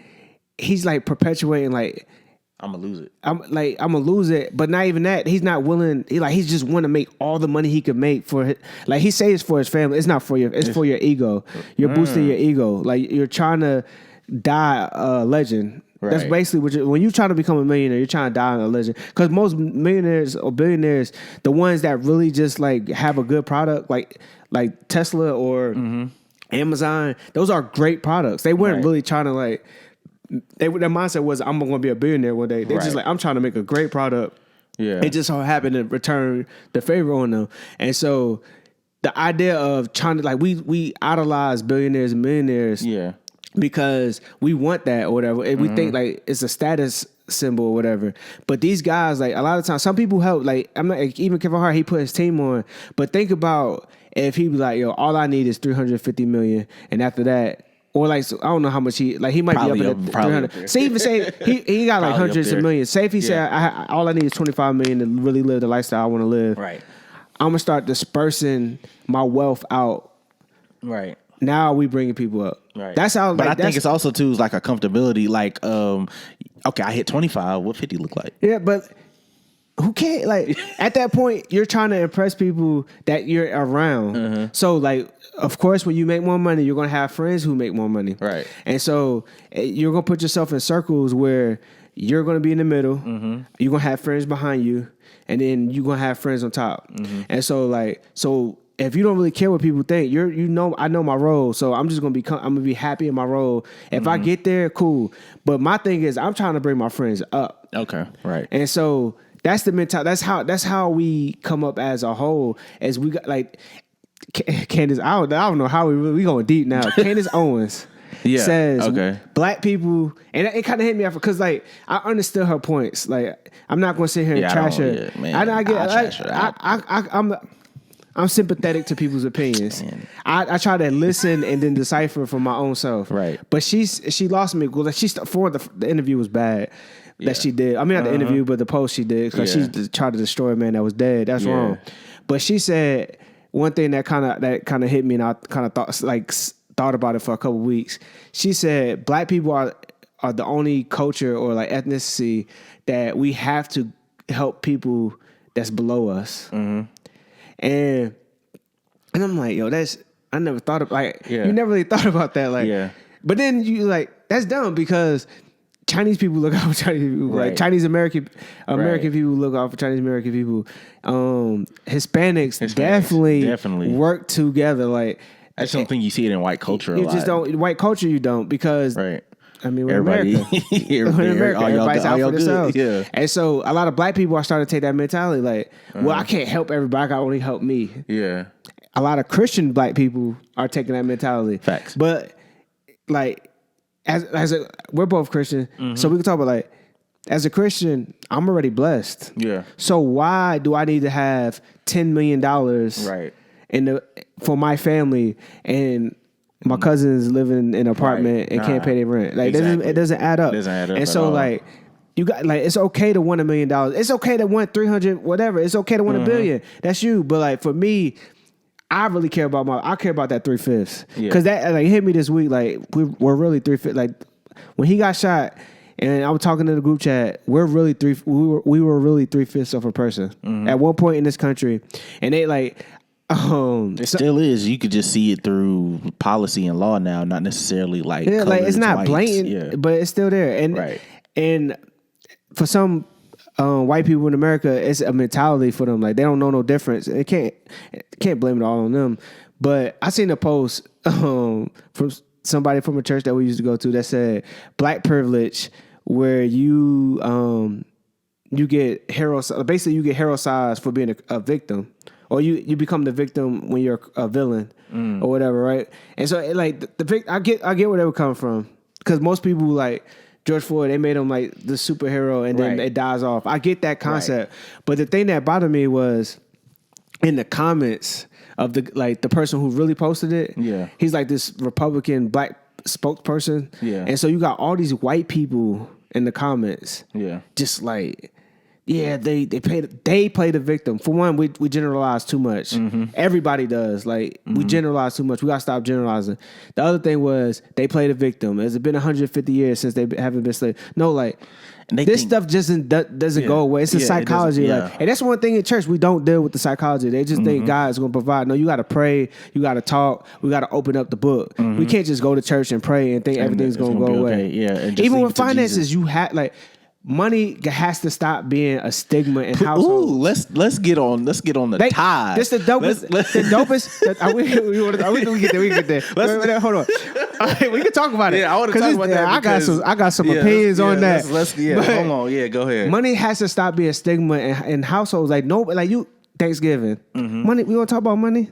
he's like perpetuating like I'm gonna lose it. I'm gonna lose it, but not even that. He's not willing. He just want to make all the money he could make for it. Like he says, for his family. It's not for you. It's for your ego. You're boosting your ego. Like you're trying to die a legend. Right. That's basically when you're trying to become a millionaire, you're trying to die a legend. Because most millionaires or billionaires, the ones that really just like have a good product, like Tesla or Amazon, those are great products. They weren't really trying to like. Their mindset was, I'm going to be a billionaire one day. They're just like, I'm trying to make a great product. Yeah, it just so happened to return the favor on them. And so the idea of trying to like we idolize billionaires and millionaires. Yeah. Because we want that or whatever. And we think like it's a status symbol or whatever. But these guys, like a lot of times, some people help. Like I'm not like, even Kevin Hart, he put his team on. But think about if he be like, yo, all I need is $350 million, and after that, or like so I don't know how much he might probably be up at 300. Say even say he got like hundreds of millions. Say if he said all I need is $25 million to really live the lifestyle I want to live. Right. I'm gonna start dispersing my wealth out. Right. Now we bringing people up. Right. That's how. But like, I think it's also too like a comfortability. Like, okay, I hit 25. What 50 look like? Yeah, but who cares? Like at that point, you're trying to impress people that you're around. So like, of course, when you make more money, you're gonna have friends who make more money. Right. And so you're gonna put yourself in circles where you're gonna be in the middle. You're gonna have friends behind you, and then you're gonna have friends on top. And so if you don't really care what people think, I know my role, so I'm just I'm gonna be happy in my role. If I get there, cool. But my thing is, I'm trying to bring my friends up. Okay, right. And so that's the mentality. That's how we come up as a whole. As we got like Candace, I don't know how we going deep now. Candace Owens says black people, and it kind of hit me off because like I understood her points. Like I'm not gonna sit here and trash her. I'm sympathetic to people's opinions. I try to listen and then decipher for my own self. Right. But she lost me. The interview was bad that she did. I mean, not the interview, but the post she did because she tried to destroy a man that was dead. That's wrong. But she said one thing that kind of hit me, and I kind of thought about it for a couple weeks. She said black people are the only culture or like ethnicity that we have to help people that's below us. And I'm like, yo, I never thought of you never really thought about that. Like, but then you like, that's dumb because Chinese people look out for Chinese people. Right. Like Chinese American people look out for Chinese American people. Hispanics definitely work together. Like, I just don't think you see it in white culture a lot. Just don't, white culture you don't because I mean, we're America. Everybody's out for themselves. Yeah. And so a lot of black people are starting to take that mentality like, well, I can't help everybody. I can only help me. Yeah. A lot of Christian black people are taking that mentality. Facts. But like, we're both Christian, so we can talk about like, as a Christian, I'm already blessed. Yeah. So why do I need to have $10 million for my family and my cousins living in an apartment and can't pay their rent? Like it doesn't add up. It doesn't add up. And so like you got like it's okay to want $1 million. It's okay to want 300 whatever. It's okay to want $1 billion. That's you. But like for me, I really care about I care about that 3/5 because that like hit me this week. Like we're really 3/5. Like when he got shot. And I was talking to the group chat. We were really 3/5 of a person at one point in this country, and they like. It still is. You could just see it through policy and law now, not necessarily like like it's not blatant, but it's still there. And and for some white people in America, it's a mentality for them. Like they don't know no difference. It can't blame it all on them. But I seen a post from somebody from a church that we used to go to that said black privilege, where you get basically you get heroicized for being a victim, or you become the victim when you're a villain or whatever, right? And so like I get where they were coming from, because most people like George Floyd, they made him like the superhero, and then it dies off. I get that concept, but the thing that bothered me was in the comments of the person who really posted it. Yeah, he's like this Republican black spokesperson. Yeah, and so you got all these white people in the comments. Yeah, just like. Yeah, they play the victim. For one, we generalize too much. Everybody does. Like we generalize too much. We gotta stop generalizing. The other thing was they play the victim. Has it been 150 years since they haven't been slaves? No, like this stuff just doesn't go away. It's a psychology. And that's one thing in church, we don't deal with the psychology. They just think God's gonna provide. No, you gotta pray, you gotta talk, we gotta open up the book. We can't just go to church and pray and think everything's gonna go away. Okay. Yeah. Even with finances, you have like money has to stop being a stigma in households. Ooh, let's get on the tithe. This the dopest. The dopest. Are we get there? We get there. Hold on. All right, we can talk about it. Yeah, I want to talk about that. I got some opinions on that. Hold on. Yeah, go ahead. Money has to stop being a stigma in households. Like Thanksgiving. Money. We want to talk about money.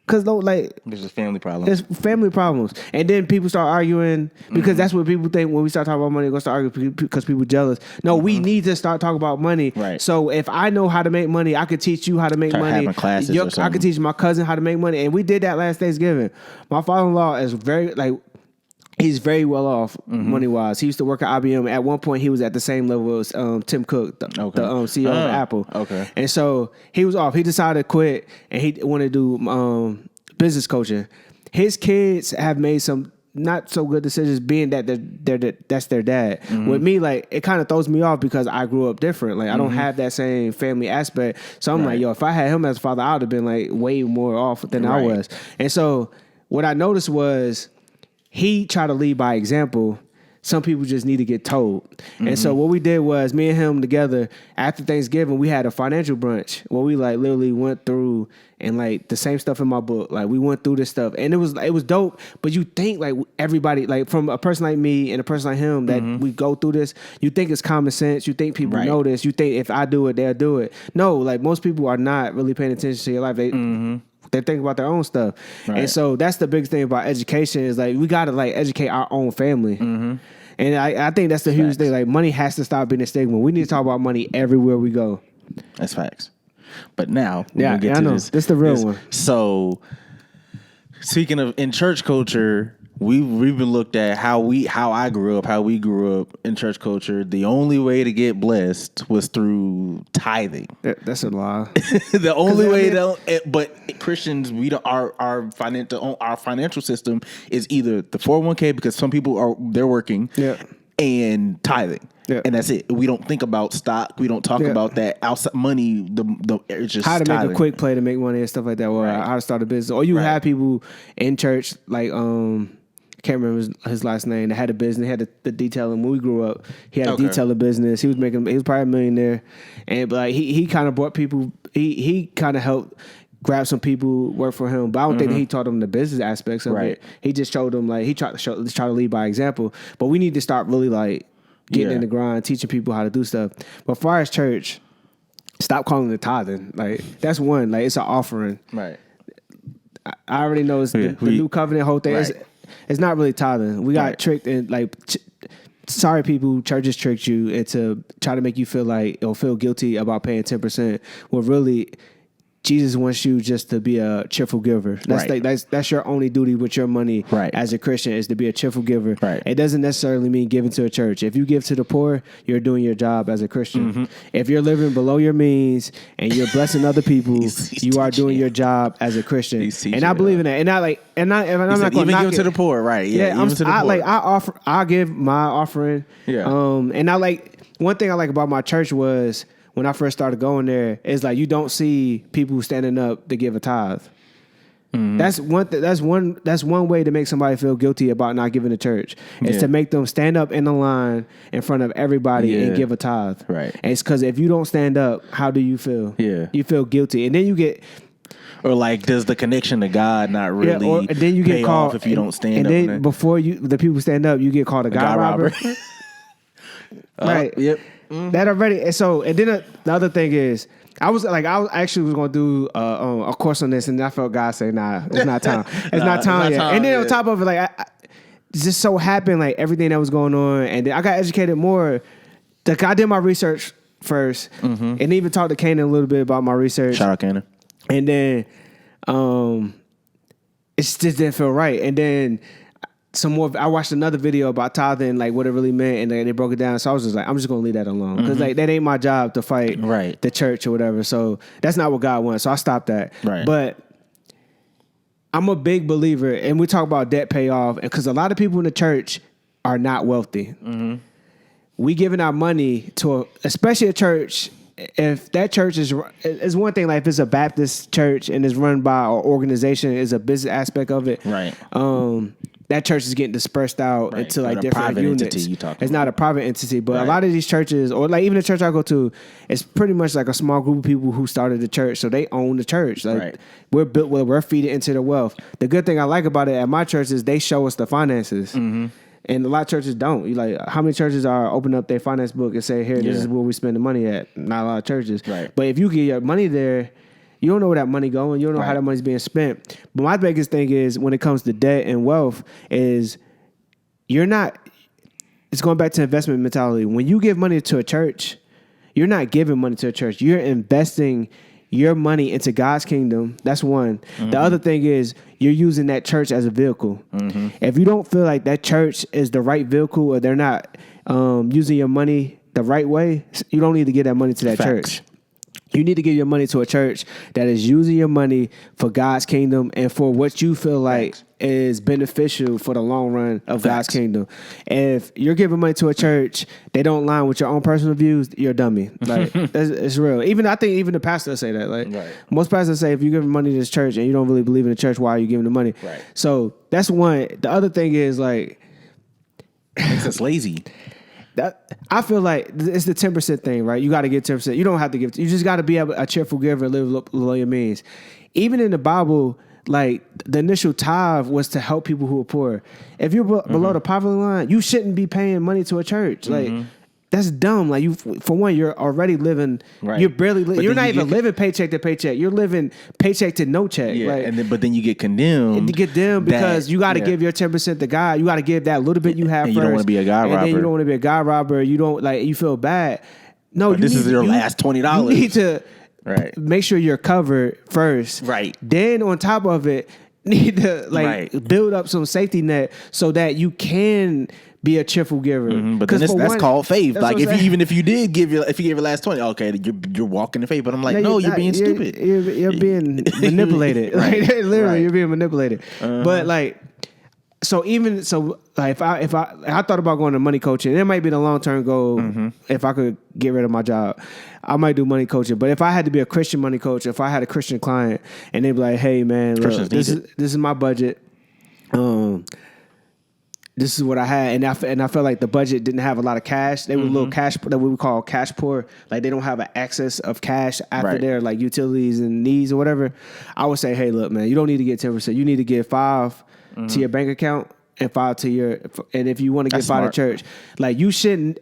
Because there's a family problem. There's family problems, and then people start arguing because that's what people think when we start talking about money. We're gonna start arguing because people jealous. No, we need to start talking about money. Right. So if I know how to make money, I could teach you how to make money. Having classes or something. I could teach my cousin how to make money, and we did that last Thanksgiving. My father-in-law is he's very well off money wise. He used to work at IBM. At one point, he was at the same level as Tim Cook, the CEO of Apple. Okay. And so he was off. He decided to quit, and he wanted to do business coaching. His kids have made some not so good decisions, being that that's their dad. With me, like it kind of throws me off because I grew up different. Like I don't have that same family aspect. So I'm like, yo, if I had him as a father, I would have been like way more off than I was. And so what I noticed was, he tried to lead by example. Some people just need to get told. And so what we did was, me and him together, after Thanksgiving, we had a financial brunch where we like literally went through and like the same stuff in my book. Like we went through this stuff, and it was dope. But you think like everybody, like from a person like me and a person like him, that we go through this, you think it's common sense. You think people know this. You think if I do it, they'll do it. No, like most people are not really paying attention to your life. They think about their own stuff. Right. And so that's the big thing about education, is like we got to like educate our own family. And I think that's the huge thing. Like money has to stop being a stigma. We need to talk about money everywhere we go. That's facts. But now, I know. This is the real one. So speaking of in church culture, we've been looked at how we grew up in church culture. The only way to get blessed was through tithing. That's a lie. The only way but Christians, we don't, our financial system is either the 401k, because some people they're working, and tithing. Yeah. And that's it. We don't think about stock. We don't talk about that outside money. It's just how to tithing. make a quick play to make money and stuff like that, or how to start a business. Or you have people in church like I can't remember his last name. That had a business. He had the detailing. When we grew up, he had a detailing business. He was probably a millionaire, and but he kind of brought people. He kind of helped grab some people work for him. But I don't think that he taught them the business aspects of it. He just showed them, like, he tried to lead by example. But we need to start really like getting in the grind, teaching people how to do stuff. But as far as church, stop calling it tithing. Like that's one. Like it's an offering. Right. I already know it's the new covenant whole thing. Right. It's not really tithing. We got tricked, and like, sorry people, churches tricked you into try to make you feel like or feel guilty about paying 10%. Well, really, Jesus wants you just to be a cheerful giver. That's your only duty with your money as a Christian, is to be a cheerful giver. Right. It doesn't necessarily mean giving to a church. If you give to the poor, you're doing your job as a Christian. If you're living below your means and you're blessing other people, you are doing your job as a Christian. And I believe in that. And I'm not going to even give to the poor, right? Yeah, even to the poor. I give my offering. Yeah. And I like, one thing I like about my church was, when I first started going there, is like you don't see people standing up to give a tithe. Mm-hmm. That's one way to make somebody feel guilty about not giving to church. Is to make them stand up in the line in front of everybody and give a tithe. Right. And it's because if you don't stand up, how do you feel? Yeah. You feel guilty, and then you get. Or like, does the connection to God not really? And then you get called if you don't stand up. And then before the people stand up, you get called a God robber. Right. Yep. Mm-hmm. That already. And then the other thing is. I was actually going to do a course on this, and I felt God say, "Nah, it's not time. It's not time yet." And then on top of it, like, it just so happened, like everything that was going on, and then I got educated more. Like, I did my research first, and even talked to Kanan a little bit about my research. Shout out Kanan. And then, it just didn't feel right. And then. Some more. I watched another video about tithing, like what it really meant, and they broke it down. So I was just like, I'm just gonna leave that alone because like that ain't my job to fight the church or whatever. So that's not what God wants. So I stopped that. Right. But I'm a big believer, and we talk about debt payoff, and because a lot of people in the church are not wealthy. Mm-hmm. We giving our money to, especially a church. If that church is one thing, like if it's a Baptist church and is run by an organization, is a business aspect of it. Right. That church is getting dispersed out into like different units. Entity it's not a private entity, but a lot of these churches, or like even the church I go to, it's pretty much like a small group of people who started the church, so they own the church. Like we're built, we're feeding into the wealth. The good thing I like about it at my church is they show us the finances. Mm-hmm. And a lot of churches don't. You like how many churches are open up their finance book and say, "Here, this is where we spend the money at." Not a lot of churches. Right. But if you get your money there, you don't know where that money going. You don't know how that money's being spent. But my biggest thing is when it comes to debt and wealth is you're not. It's going back to investment mentality. When you give money to a church, you're not giving money to a church. You're investing your money into God's kingdom. That's one. Mm-hmm. The other thing is you're using that church as a vehicle. Mm-hmm. If you don't feel like that church is the right vehicle or they're not using your money the right way, you don't need to give that money to that church. You need to give your money to a church that is using your money for God's kingdom and for what you feel like is beneficial for the long run of God's kingdom. If you're giving money to a church, they don't line with your own personal views, you're a dummy. Like it's real. I think even the pastors say that. Like most pastors say, if you're giving money to this church and you don't really believe in the church, why are you giving the money? Right. So that's one. The other thing is like makes us lazy. I feel like it's the 10% thing, right? You got to give 10%. You don't have to give. You just got to be a cheerful giver and live below your means. Even in the Bible, like the initial tithe was to help people who are poor. If you're below the poverty line, you shouldn't be paying money to a church. Like that's dumb. Like for one, you're already living. Right. You're barely. You're not even living paycheck to paycheck. You're living paycheck to no check. Yeah. Like, but then you get condemned. And you get condemned because you got to give your 10% to God. You got to give that little bit you have and first. You don't want to be a God robber. And then you don't want to be a God robber. You don't like. You feel bad. No, this is your last $20. You need to make sure you're covered first. Right. Then on top of it, need to build up some safety net so that you can be a cheerful giver. Mm-hmm. But then that's called faith. Like even if you did give your last 20, okay, you're walking in faith. But I'm like, no, you're being stupid. You're being manipulated. Like literally, you're being manipulated. But like, so like if I thought about going to money coaching, it might be the long term goal. Mm-hmm. If I could get rid of my job, I might do money coaching. But if I had to be a Christian money coach, if I had a Christian client, and they'd be like, "Hey man, look, this is my budget. This is what I had," and I felt like the budget didn't have a lot of cash. They were a little cash that we would call cash poor. Like they don't have an access of cash after their like utilities and needs or whatever. I would say, "Hey, look, man, you don't need to get 10%. You need to give 5 to your bank account and 5 to your. And if you want to give 5 to church, like you should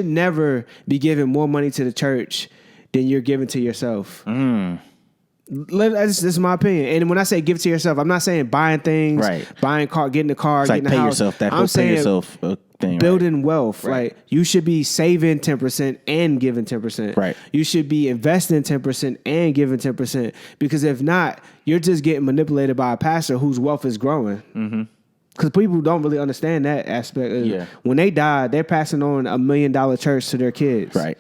never be giving more money to the church than you're giving to yourself." This is my opinion. And when I say give to yourself, I'm not saying buying things, buying car, getting a car, it's getting like a pay house. Yourself, that I'm saying yourself thing, building wealth. Like you should be saving 10% and giving 10%. Right. You should be investing 10% and giving 10%. Because if not, you're just getting manipulated by a pastor whose wealth is growing. Mm-hmm. Because people don't really understand that aspect. When they die, they're passing on $1 million church to their kids. Right.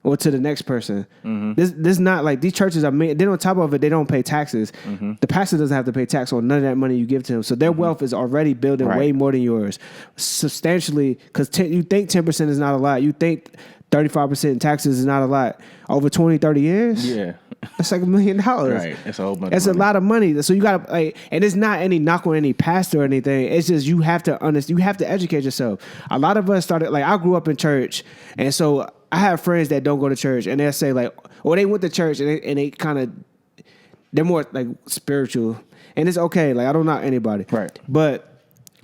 Or to the next person. Mm-hmm. This not like these churches are made. Then on top of it, they don't pay taxes. Mm-hmm. The pastor doesn't have to pay tax on none of that money you give to him. So their wealth is already building way more than yours, substantially. Because you think 10% is not a lot. You think 35% in taxes is not a lot. Over 20, 30 years, That's like $1 million. Right. It's a whole bunch. That's a lot of money. So you gotta like, and it's not any knock on any pastor or anything. It's just you have to understand. You have to educate yourself. A lot of us started like I grew up in church, and so I have friends that don't go to church, and they'll say like, or they went to church and they kind of they're more like spiritual, and it's okay. Like I don't knock anybody, right? But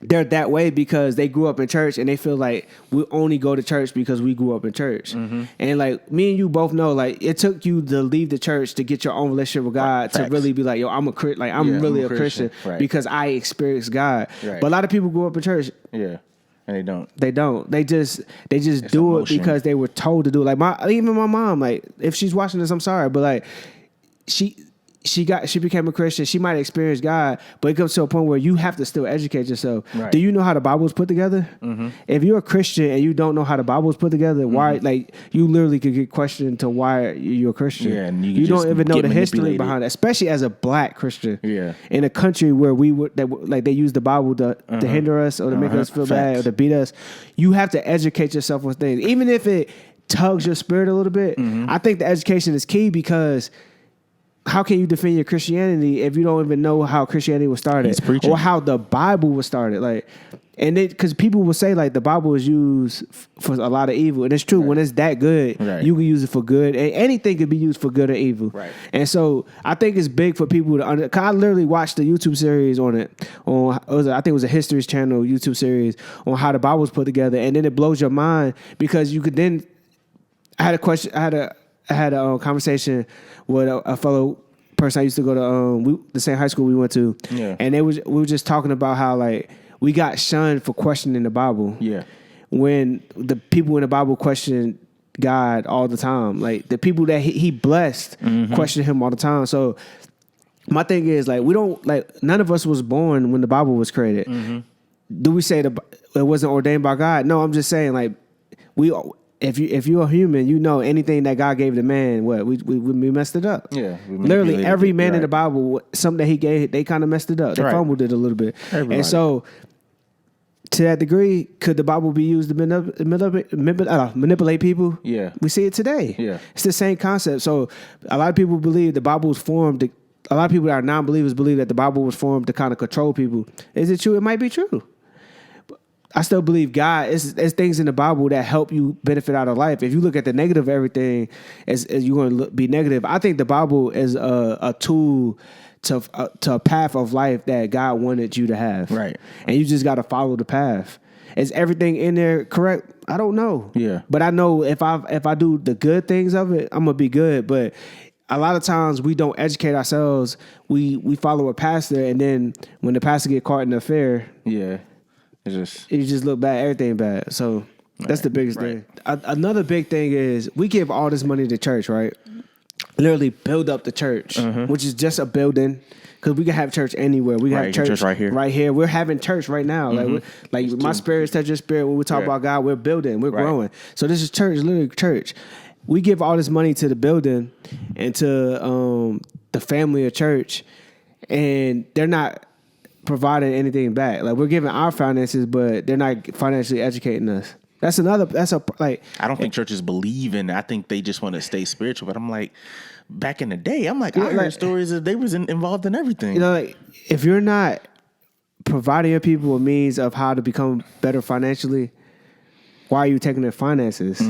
they're that way because they grew up in church and they feel like we only go to church because we grew up in church. Mm-hmm. And like me and you both know, like it took you to leave the church to get your own relationship with God to really be like, yo, I'm really a Christian because I experienced God. Right. But a lot of people grew up in church. Yeah. And they don't. They just do it because they were told to do it. Like even my mom, like if she's watching this, I'm sorry, but like she became a Christian. She might experience God, but it comes to a point where you have to still educate yourself. Right. Do you know how the Bible was put together? Mm-hmm. If you're a Christian and you don't know how the Bible was put together, why? Like you literally could get questioned to why you're a Christian. Yeah, and you don't even know the history behind it, especially as a black Christian. Yeah, in a country where they use the Bible to hinder us or to make us feel bad or to beat us. You have to educate yourself on things, even if it tugs your spirit a little bit. Mm-hmm. I think the education is key because how can you defend your Christianity if you don't even know how Christianity was started or how the Bible was started? Like, and because people will say like the Bible was used for a lot of evil, and it's true. Right. When it's that good, you can use it for good, and anything can be used for good or evil. Right. And so I think it's big for people to. Cause I literally watched the YouTube series on it. I think it was a History Channel YouTube series on how the Bible was put together, and then it blows your mind because you could then. I had a question. I had a conversation with a fellow person I used to go to the same high school we went to, and we were just talking about how like we got shunned for questioning the Bible. Yeah, when the people in the Bible question God all the time, like the people that he blessed question him all the time. So my thing is like we don't like none of us was born when the Bible was created. Mm-hmm. Do we say it wasn't ordained by God? No, I'm just saying like we. If you're a human, you know anything that God gave to man, we messed it up. Yeah, literally every man in the Bible, something that he gave, they kind of messed it up. They fumbled it a little bit. Everybody. And so, to that degree, could the Bible be used to manipulate people? Yeah, we see it today. Yeah, it's the same concept. So a lot of people believe the Bible was formed. A lot of people that are non-believers believe that the Bible was formed to kind of control people. Is it true? It might be true. I still believe God is things in the Bible that help you benefit out of life. If you look at the negative of everything, as you're going to be negative. I think the Bible is a tool to a path of life that God wanted you to have. Right. And you just got to follow the path. Is everything in there correct? I don't know. Yeah. But I know if I do the good things of it, I'm going to be good. But a lot of times we don't educate ourselves. We follow a pastor, and then when the pastor get caught in the affair, you just look bad, everything bad. So that's the biggest thing. Another big thing is we give all this money to church, right? Literally build up the church, which is just a building. Because we can have church anywhere. We can have church right here. Right here. We're having church right now. Like my spirit touch your spirit. When we talk about God, we're building. We're growing. So this is church, literally church. We give all this money to the building and to the family of church, and they're not providing anything back. Like we're giving our finances, but they're not financially educating us. I don't think churches believe in it. I think they just want to stay spiritual. But I'm like, back in the day, I heard stories that they was involved in everything. You know, like if you're not providing your people a means of how to become better financially, why are you taking their finances?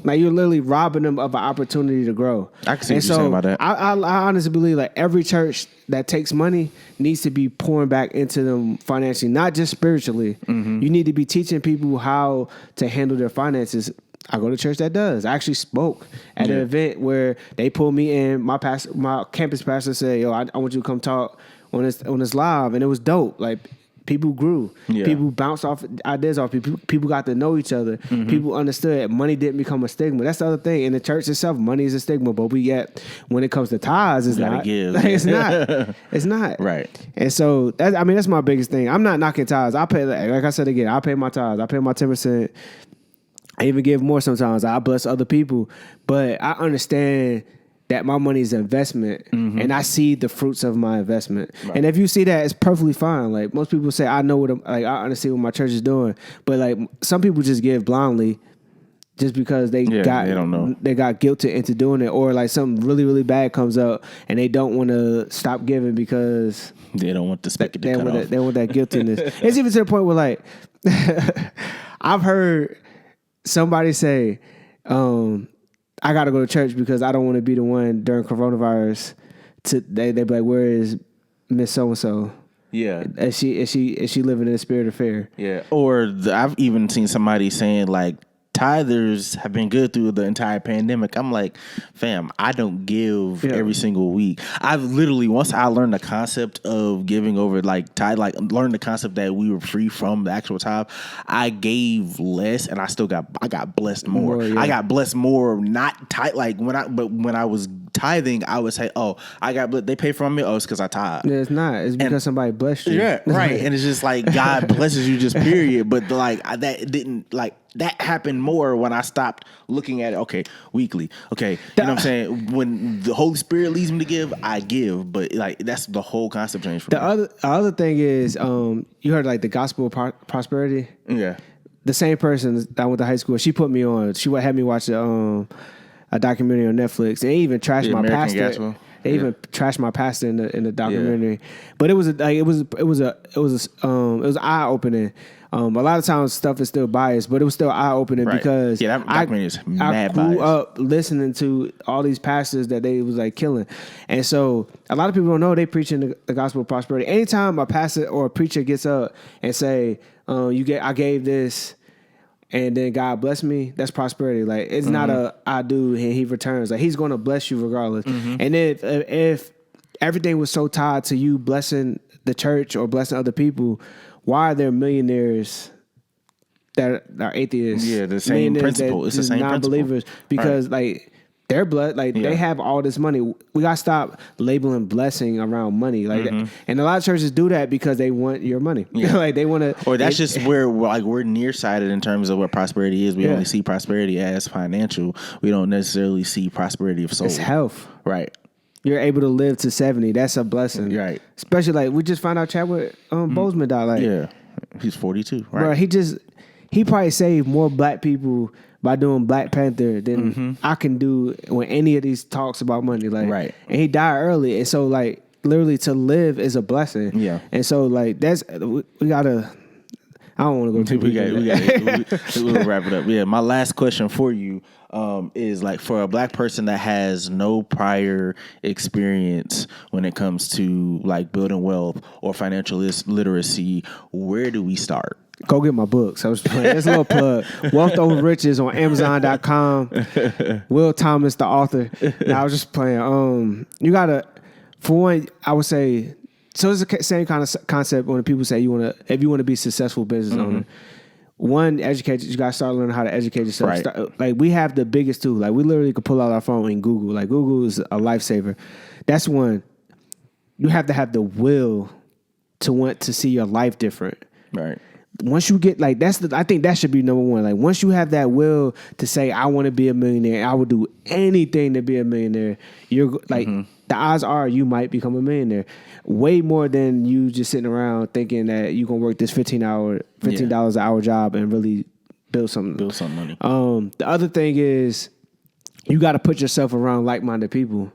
Like you're literally robbing them of an opportunity to grow. I can see what you're saying about that. I honestly believe like every church that takes money needs to be pouring back into them financially, not just spiritually. You need to be teaching people how to handle their finances. I go to church that does. I actually spoke at an event where they pulled me in. My campus pastor said, "Yo, I want you to come talk on this live," and it was dope. Like. People grew. Yeah. People bounced off ideas off people. People got to know each other. People understood money didn't become a stigma. That's the other thing. In the church itself, money is a stigma, but when it comes to tithes, it's not. It's not. It's not. Right. And so that's my biggest thing. I'm not knocking tithes. I pay, like I said again, I pay my tithes. I pay my 10%. I even give more sometimes. I bless other people, but I understand that my money is an investment, and I see the fruits of my investment. Right. And if you see that, it's perfectly fine. Like most people say, I know I understand what my church is doing, but like some people just give blindly, just because they they don't know. They got guilted into doing it, or like something really, really bad comes up and they don't want to stop giving because they don't want the spigot to cut off. They want that guiltiness. It's even to the point where like I've heard somebody say, I got to go to church because I don't want to be the one during coronavirus. They be like, where is Miss So and So? Yeah, is she living in the spirit of fear? Yeah, or I've even seen somebody saying like, tithers have been good through the entire pandemic. I'm like, fam, I don't give every single week. I've literally, once I learned the concept of giving over like tithe, like learned the concept that we were free from the actual tithe, I gave less and I got blessed more. I got blessed more, not tithe, like when I was tithing, I would say, oh, they pay for me. Oh, it's because I tithe. Yeah, it's not. It's because somebody blessed you. Yeah, right. And it's just like God blesses you just period. But like that didn't like. That happened more when I stopped looking at it. Okay, weekly. Okay, you know what I'm saying? When the Holy Spirit leads me to give, I give. But like that's the whole concept change for me. The other thing is, you heard like the gospel of prosperity. Yeah. The same person that I went to high school, she put me on. She had me watch a documentary on Netflix. They even trashed my pastor. Gospel. They even trashed my pastor in the documentary. Yeah. But it was eye opening. A lot of times stuff is still biased, but it was still eye opening because that documentary is mad I grew biased. up listening to all these pastors that they was like killing, and so a lot of people don't know they preaching the gospel of prosperity. Anytime a pastor or a preacher gets up and say, I gave this. And then God bless me. That's prosperity. Like it's not I do and He returns. Like He's going to bless you regardless. And if everything was so tied to you blessing the church or blessing other people, why are there millionaires that are atheists? Yeah, the same principle. It's the same non-believers principle. Because like their blood, like they have all this money. We gotta stop labeling blessing around money, like that. And a lot of churches do that because they want your money. Yeah. Like they want to, or that's just where like we're nearsighted in terms of what prosperity is. We only see prosperity as financial. We don't necessarily see prosperity of soul. It's health, right? You're able to live to 70. That's a blessing, right? Especially like we just found out Chadwick Boseman died. Like he's 42, right? Bro, he probably saved more black people by doing Black Panther than I can do when any of these talks about money. Like, right. And he died early. And so like literally to live is a blessing. Yeah. And so like we gotta, I don't want to go too deep. We'll wrap it up. Yeah. My last question for you is like for a black person that has no prior experience when it comes to like building wealth or financial literacy, where do we start? Go get my books. I was playing. There's a little plug. Wealth Over Riches on Amazon.com. Will Thomas, the author. Now, I was just playing. You gotta, for one, I would say. So it's the same kind of concept when people say if you want to be a successful business owner. One, educate. You gotta start learning how to educate yourself. Right. Like we have the biggest tool. Like we literally could pull out our phone and Google. Like Google is a lifesaver. That's one. You have to have the will to want to see your life different. Right. Once you get like I think that should be number one. Like once you have that will to say I want to be a millionaire, I would do anything to be a millionaire. You're like the odds are you might become a millionaire. Way more than you just sitting around thinking that you're gonna work this $15 an hour job and really build something. Build some money. The other thing is you got to put yourself around like-minded people.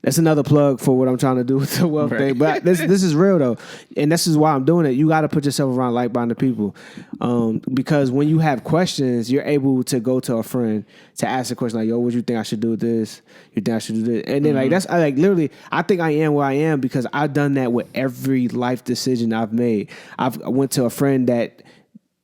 That's another plug for what I'm trying to do with the wealth thing. But this is real though. And this is why I'm doing it. You got to put yourself around like-minded people. Because when you have questions, you're able to go to a friend to ask a question like, yo, what do you think I should do with this? You think I should do this? And then like, that's like literally, I think I am where I am because I've done that with every life decision I've made. I went to a friend that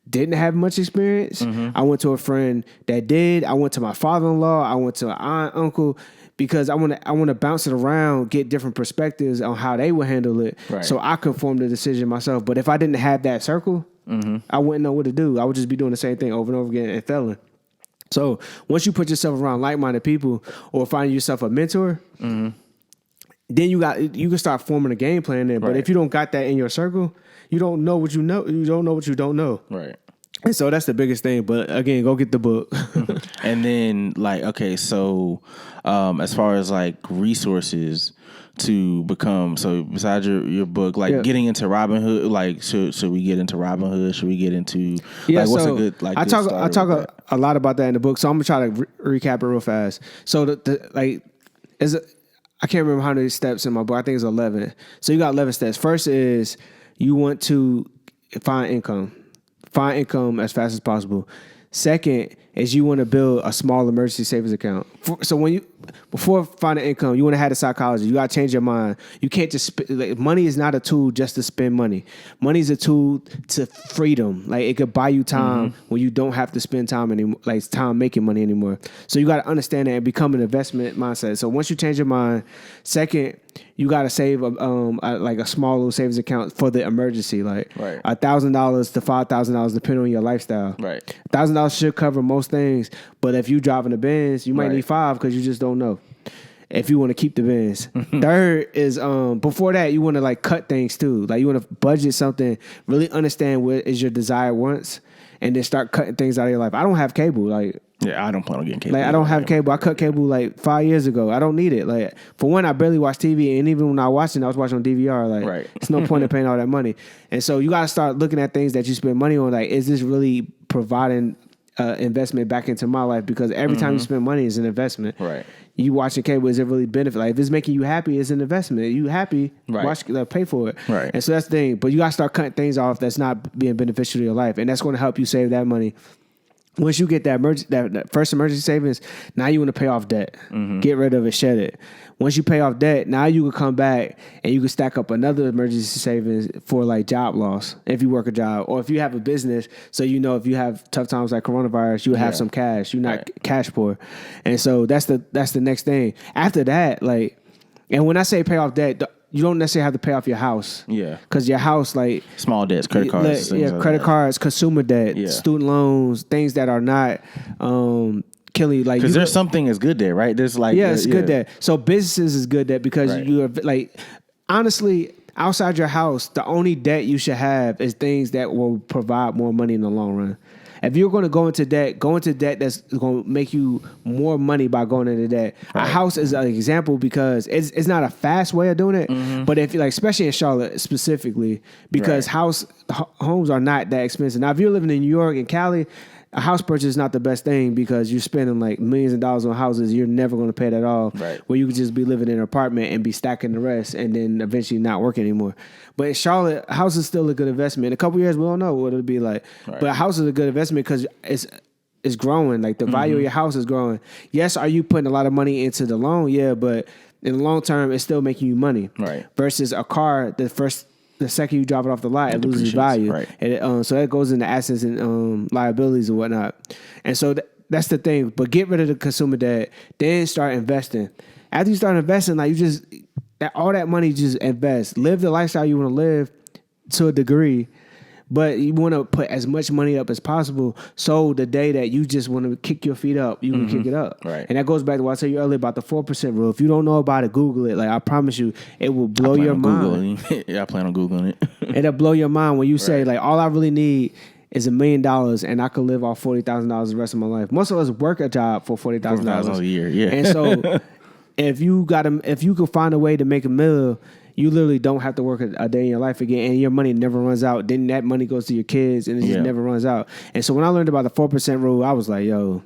didn't have much experience. I went to a friend that did. I went to my father-in-law. I went to an aunt, uncle. Because I want to bounce it around, get different perspectives on how they would handle it, so I can form the decision myself. But if I didn't have that circle, I wouldn't know what to do. I would just be doing the same thing over and over again and failing. So once you put yourself around like-minded people or find yourself a mentor, then you can start forming a game plan there. But if you don't got that in your circle, you don't know what you know. You don't know what you don't know. Right. And so that's the biggest thing. But again, go get the book. And then like, okay, so as far as like resources to become, so besides your book, like getting into Robinhood, like should we get into Robinhood? Should we get into like what's a good like? I talk a lot about that in the book, so I'm gonna try to recap it real fast. So I can't remember how many steps in my book. I think it's 11. So you got 11 steps. First is you want to find income as fast as possible. Second is you want to build a small emergency savings account. So before finding income, you want to have the psychology. You got to change your mind. You can't just money is not a tool just to spend money. Money is a tool to freedom. Like it could buy you time when you don't have to spend time anymore, like time making money anymore. So you got to understand that and become an investment mindset. So once you change your mind, second, you got to save like a small little savings account for the emergency, like $1,000 to $5,000 depending on your lifestyle. Right, $1,000 should cover most things, but if you driving a Benz, you might need $5,000 because you just don't know if you want to keep the Benz. Third is before that you want to like cut things too, like you want to budget something, really understand what is your desired wants, and then start cutting things out of your life. I don't have cable, like. Yeah, I don't plan on getting cable. Like I don't have cable. I cut cable like 5 years ago. I don't need it. Like for one, I barely watch TV, and even when I was watching on DVR. Like it's no point in paying all that money. And so you got to start looking at things that you spend money on. Like, is this really providing investment back into my life? Because every time you spend money is an investment. Right. You watching cable, is it really benefit? Like if it's making you happy, it's an investment. You happy, watch, pay for it. Right. And so that's the thing. But you got to start cutting things off that's not being beneficial to your life, and that's going to help you save that money. Once you get that first emergency savings, now you want to pay off debt. Get rid of it, shed it. Once you pay off debt, now you can come back and you can stack up another emergency savings for like job loss if you work a job, or if you have a business. So you know if you have tough times like coronavirus, you have some cash. You're not cash poor, and so that's the next thing. After that, like, and when I say pay off debt, you don't necessarily have to pay off your house. Yeah. Because your house, like... small debts, credit cards. Credit cards, consumer debt, student loans, things that are not killing... like because there's something that's good debt, right? There's like... it's good debt. So businesses is good debt because you are... like, honestly, outside your house, the only debt you should have is things that will provide more money in the long run. If you're going to go into debt that's going to make you more money by going into debt. Right. A house is an example because it's not a fast way of doing it, but if like especially in Charlotte specifically, because homes are not that expensive. Now, if you're living in New York and Cali, a house purchase is not the best thing because you're spending like millions of dollars on houses. You're never going to pay that off. Right. Where you could just be living in an apartment and be stacking the rest and then eventually not work anymore. But in Charlotte, a house is still a good investment. In a couple of years, we don't know what it'll be like. Right. But a house is a good investment because it's growing. Like the value of your house is growing. Yes, are you putting a lot of money into the loan? Yeah, but in the long term, it's still making you money. Right. Versus a car, the second you drop it off the lot, it loses value. Right. And, so that goes into assets and liabilities and whatnot. And so that's the thing. But get rid of the consumer debt, then start investing. After you start investing, like all that money, just invest. Live the lifestyle you want to live to a degree, but you want to put as much money up as possible. So the day that you just want to kick your feet up, you can kick it up. Right. And that goes back to what I said earlier about the 4% rule. If you don't know about it, Google it. Like I promise you, it will blow your mind. I plan on Googling it. It'll blow your mind when you say like, all I really need is $1 million and I could live off $40,000 the rest of my life. Most of us work a job for $40,000 a year. Yeah. And so if you could find a way to make $1 million, you literally don't have to work a day in your life again, and your money never runs out. Then that money goes to your kids, and it just never runs out. And so when I learned about the 4% rule, I was like, "Yo,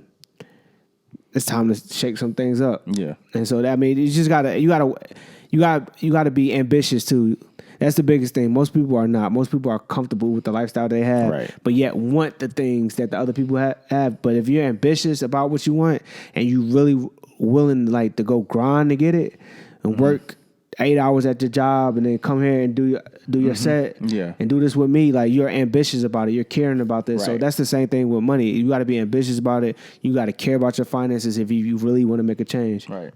it's time to shake some things up." Yeah. And so that means you gotta be ambitious too. That's the biggest thing. Most people are not. Most people are comfortable with the lifestyle they have, but yet want the things that the other people have. But if you're ambitious about what you want and you really willing like to go grind to get it and work 8 hours at your job and then come here and do your set and do this with me, like you're ambitious about it, you're caring about this. So that's the same thing with money. You got to be ambitious about it. You got to care about your finances if you really want to make a change. Right.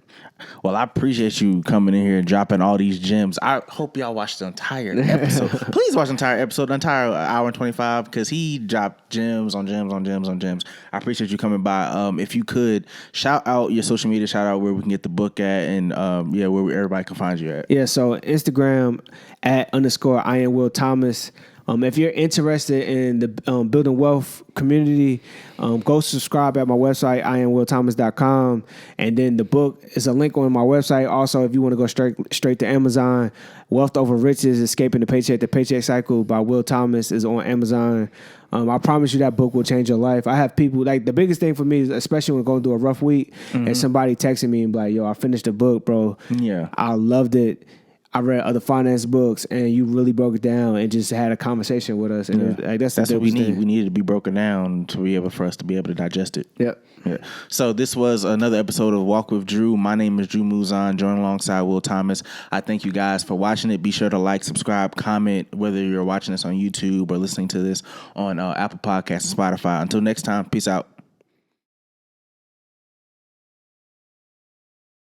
Well, I appreciate you coming in here and dropping all these gems. I hope y'all watched the entire episode. Please watch the entire episode, the entire hour and 25, because he dropped gems on gems on gems on gems. I appreciate you coming by. If you could shout out your social media, shout out where we can get the book at, and where everybody can find you at. Yeah, so Instagram @_I am Will Thomas. If you're interested in the building wealth community, go subscribe at my website, IamWillThomas.com. And then the book is a link on my website. Also, if you want to go straight to Amazon, Wealth Over Riches, Escaping the Paycheck Cycle by Will Thomas is on Amazon. I promise you that book will change your life. I have people, like, the biggest thing for me is, especially when going through a rough week, and somebody texting me and be like, yo, I finished the book, bro. Yeah. I loved it. I read other finance books, and you really broke it down and just had a conversation with us. And that's what we need. We need it to be broken down to be able for us to be able to digest it. Yep. Yeah. So this was another episode of Walk with Drew. My name is Drew Muzan, joined alongside Will Thomas. I thank you guys for watching it. Be sure to like, subscribe, comment, whether you're watching this on YouTube or listening to this on Apple Podcasts and Spotify. Until next time, peace out.